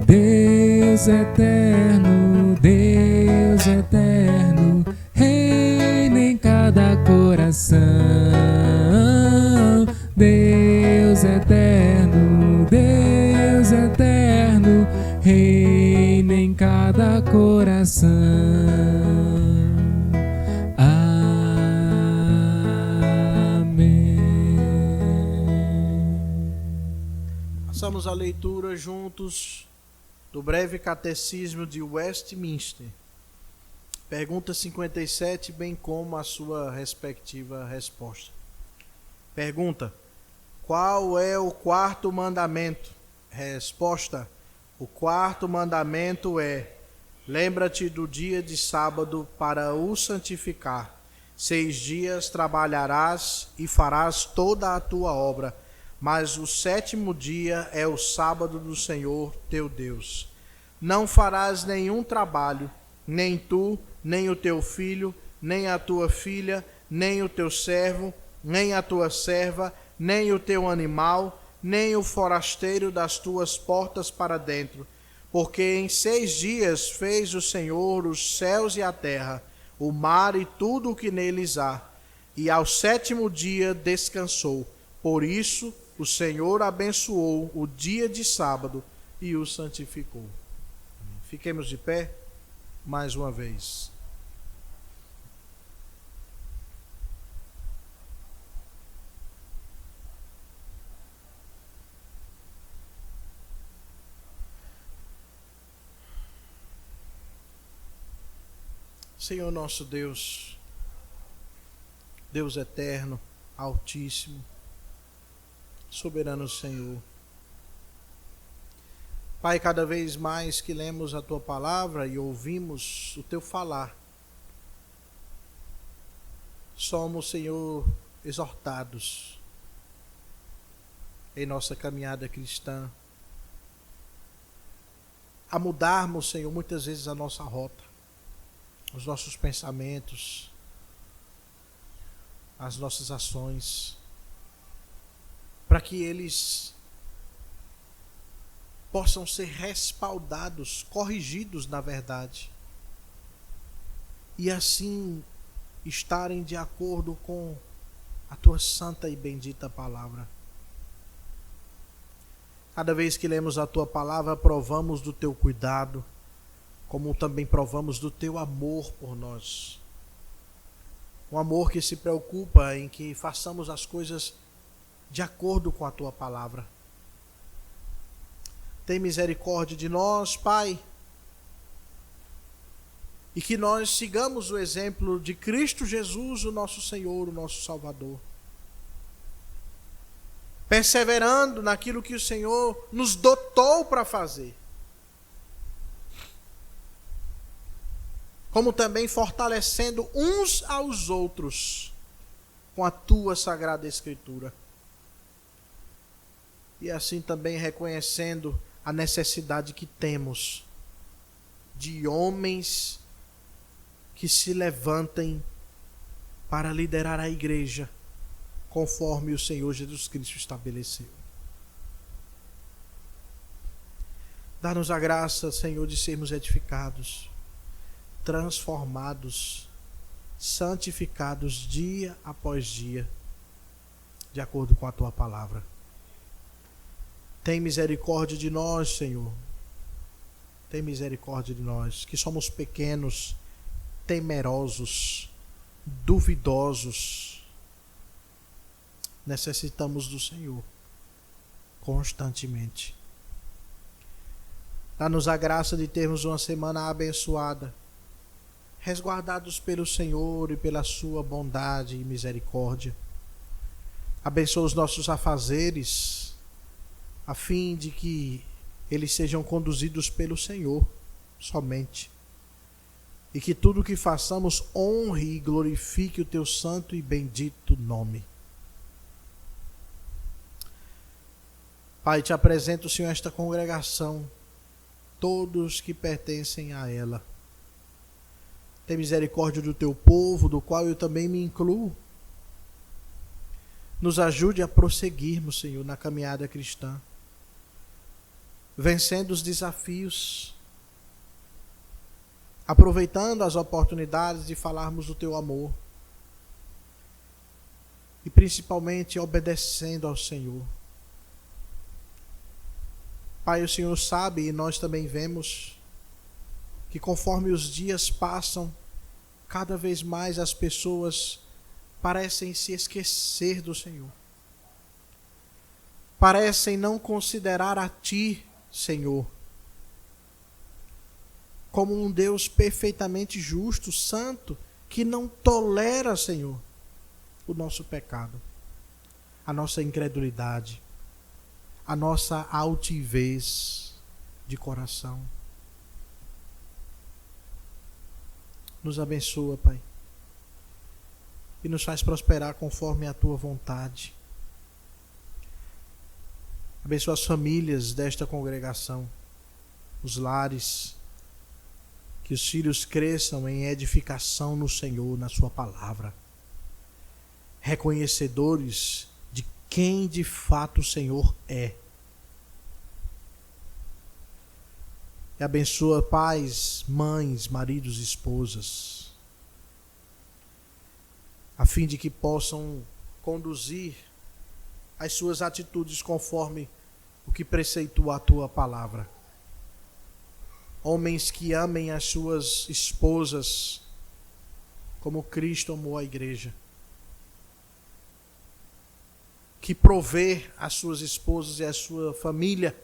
Deus eterno, reina em cada coração. Deus eterno, reina em cada coração. Amém. Passamos a leitura juntos do breve catecismo de Westminster. Pergunta 57, bem como a sua respectiva resposta. Pergunta: qual é o quarto mandamento? Resposta: o quarto mandamento é: lembra-te do dia de sábado para o santificar. 6 dias trabalharás e farás toda a tua obra, mas o 7º dia é o sábado do Senhor teu Deus. Não farás nenhum trabalho, nem tu, nem o teu filho, nem a tua filha, nem o teu servo, nem a tua serva, nem o teu animal, nem o forasteiro das tuas portas para dentro. Porque em 6 dias fez o Senhor os céus e a terra, o mar e tudo o que neles há, e ao 7º dia descansou. Por isso o Senhor abençoou o dia de sábado e o santificou. Fiquemos de pé mais uma vez. Senhor nosso Deus, Deus eterno, altíssimo, soberano Senhor. Pai, cada vez mais que lemos a Tua palavra e ouvimos o Teu falar, somos, Senhor, exortados em nossa caminhada cristã a mudarmos, Senhor, muitas vezes a nossa rota, os nossos pensamentos, as nossas ações, para que eles possam ser respaldados, corrigidos na verdade, e assim estarem de acordo com a Tua santa e bendita palavra. Cada vez que lemos a Tua palavra, provamos do Teu cuidado, como também provamos do Teu amor por nós. Um amor que se preocupa em que façamos as coisas de acordo com a Tua palavra. Tem misericórdia de nós, Pai, e que nós sigamos o exemplo de Cristo Jesus, o nosso Senhor, o nosso Salvador, perseverando naquilo que o Senhor nos dotou para fazer, como também fortalecendo uns aos outros com a Tua Sagrada Escritura. E assim também reconhecendo a necessidade que temos de homens que se levantem para liderar a igreja, conforme o Senhor Jesus Cristo estabeleceu. Dá-nos a graça, Senhor, de sermos edificados, transformados, santificados dia após dia, de acordo com a Tua palavra. Tem misericórdia de nós, Senhor. Tem misericórdia de nós, que somos pequenos, temerosos, duvidosos. Necessitamos do Senhor constantemente. Dá-nos a graça de termos uma semana abençoada, resguardados pelo Senhor e pela Sua bondade e misericórdia. Abençoa os nossos afazeres, a fim de que eles sejam conduzidos pelo Senhor somente, e que tudo o que façamos honre e glorifique o Teu santo e bendito nome. Pai, Te apresento, Senhor, esta congregação, todos que pertencem a ela. Tem misericórdia do Teu povo, do qual eu também me incluo. Nos ajude a prosseguirmos, Senhor, na caminhada cristã, vencendo os desafios, aproveitando as oportunidades de falarmos do Teu amor e principalmente obedecendo ao Senhor. Pai, o Senhor sabe e nós também vemos que conforme os dias passam, cada vez mais as pessoas parecem se esquecer do Senhor. Parecem não considerar a Ti, Senhor, como um Deus perfeitamente justo, santo, que não tolera, Senhor, o nosso pecado, a nossa incredulidade, a nossa altivez de coração. Nos abençoa, Pai, e nos faz prosperar conforme a Tua vontade. Abençoa as famílias desta congregação, os lares, que os filhos cresçam em edificação no Senhor, na Sua palavra, reconhecedores de quem de fato o Senhor é. E abençoa pais, mães, maridos, esposas, a fim de que possam conduzir as suas atitudes conforme o que preceitua a tua palavra. Homens que amem as suas esposas como Cristo amou a igreja. Que provê as suas esposas e a sua família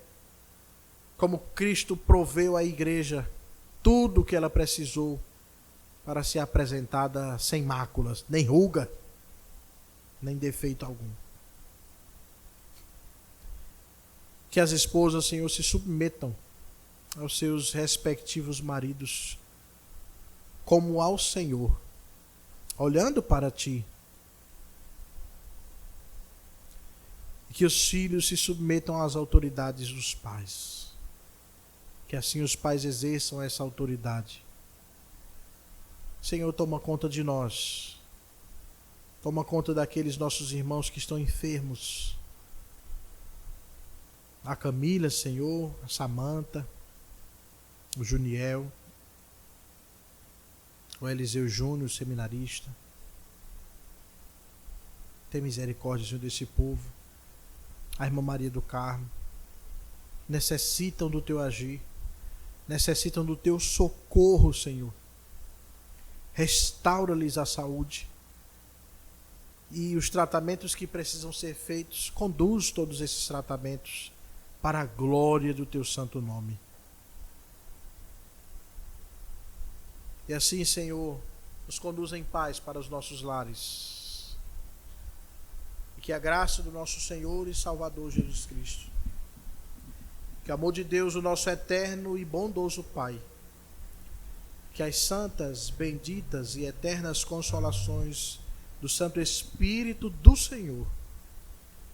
como Cristo proveu à igreja tudo o que ela precisou para ser apresentada sem máculas, nem ruga, nem defeito algum. Que as esposas, Senhor, se submetam aos seus respectivos maridos como ao Senhor, olhando para Ti. Que os filhos se submetam às autoridades dos pais. Que assim os pais exerçam essa autoridade. Senhor, toma conta de nós. Toma conta daqueles nossos irmãos que estão enfermos. A Camila, Senhor, a Samanta, o Juniel, o Eliseu Júnior, seminarista. Tem misericórdia, Senhor, desse povo. A irmã Maria do Carmo. Necessitam do teu agir. Necessitam do teu socorro, Senhor. Restaura-lhes a saúde. E os tratamentos que precisam ser feitos, conduz todos esses tratamentos para a glória do teu santo nome. E assim, Senhor, nos conduza em paz para os nossos lares. E que a graça do nosso Senhor e Salvador Jesus Cristo, que o amor de Deus, o nosso eterno e bondoso Pai, que as santas, benditas e eternas consolações do Santo Espírito do Senhor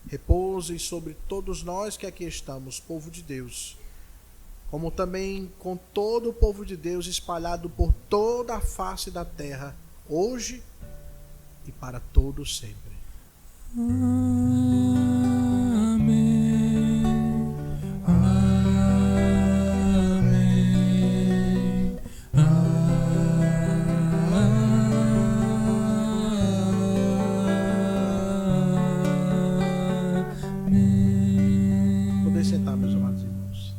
repouse sobre todos nós que aqui estamos, povo de Deus, como também com todo o povo de Deus espalhado por toda a face da terra, hoje e para todo sempre. Amém. Amém. Amém. Poder sentar, meus amados irmãos.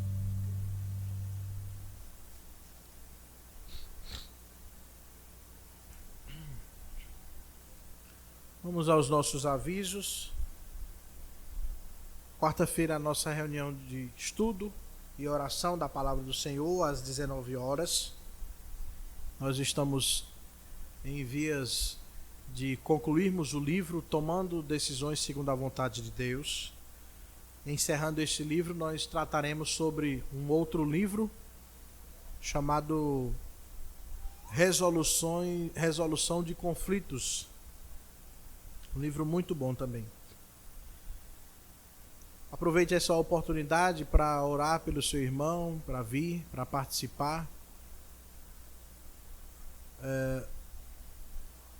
Vamos aos nossos avisos. Quarta-feira, a nossa reunião de estudo e oração da Palavra do Senhor, às 19 horas. Nós estamos em vias de concluirmos o livro Tomando Decisões Segundo a Vontade de Deus. Encerrando este livro, nós trataremos sobre um outro livro chamado Resolução de Conflitos. Um livro muito bom também. Aproveite essa oportunidade para orar pelo seu irmão, para vir, para participar.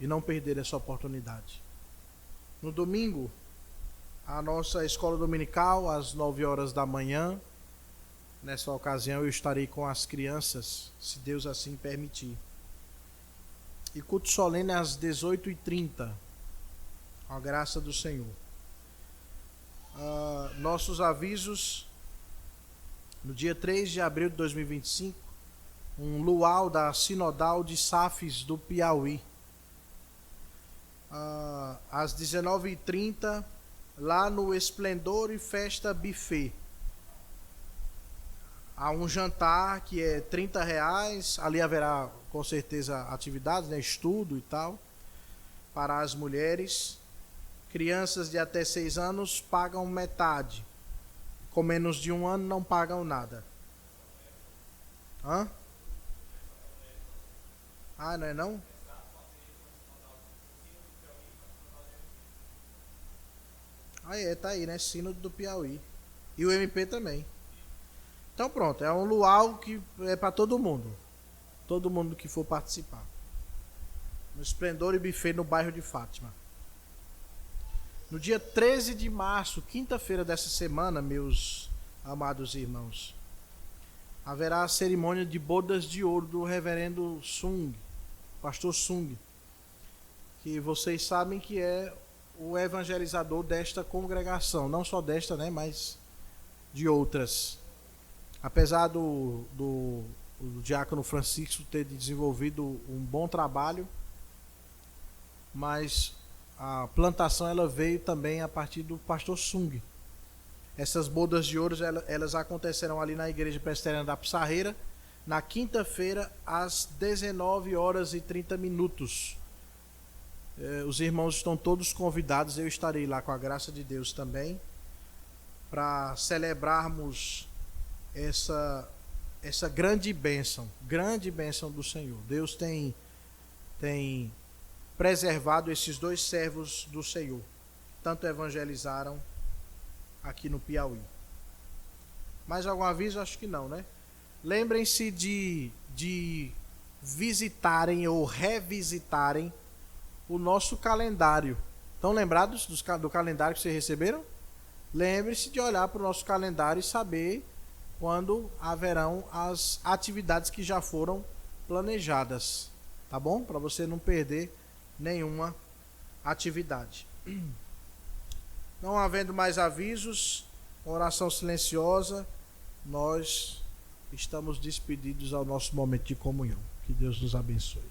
E não perder essa oportunidade. No domingo, a nossa escola dominical, às 9 horas da manhã. Nessa ocasião eu estarei com as crianças, se Deus assim permitir. E culto solene às 18h30. Com a graça do Senhor. Nossos avisos: no dia 3 de abril de 2025, um luau da Sinodal de Safes do Piauí. Às 19h30, lá no Esplendor e Festa Buffet. Há um jantar que é R$30. Ali haverá com certeza atividades, né, estudo e tal, para as mulheres. Crianças de até 6 anos pagam metade. Com menos de 1 ano não pagam nada. Hã? Ah, não é não? Tá aí, né? Sínodo do Piauí. E o MP também. Então pronto, é um luau que é para todo mundo. Todo mundo que for participar. No Esplendor e Buffet, no bairro de Fátima. No dia 13 de março, quinta-feira dessa semana, meus amados irmãos, haverá a cerimônia de bodas de ouro do reverendo Sung, pastor Sung, que vocês sabem que é o evangelizador desta congregação, não só desta, né, mas de outras. Apesar do diácono Francisco ter desenvolvido um bom trabalho, mas a plantação ela veio também a partir do pastor Sung. Essas bodas de ouro elas acontecerão ali na igreja presbiteriana da Pissarreira, na quinta-feira às 19h30. Os irmãos estão todos convidados, eu estarei lá com a graça de Deus também, para celebrarmos essa grande bênção do Senhor. Deus tem preservado esses dois servos do Senhor, tanto evangelizaram aqui no Piauí. Mais algum aviso? Acho que não, né? Lembrem-se de visitarem ou revisitarem o nosso calendário. Estão lembrados do calendário que vocês receberam? Lembre-se de olhar para o nosso calendário e saber quando haverão as atividades que já foram planejadas, tá bom? Para você não perder nenhuma atividade. Não havendo mais avisos, oração silenciosa, nós estamos despedidos ao nosso momento de comunhão. Que Deus nos abençoe.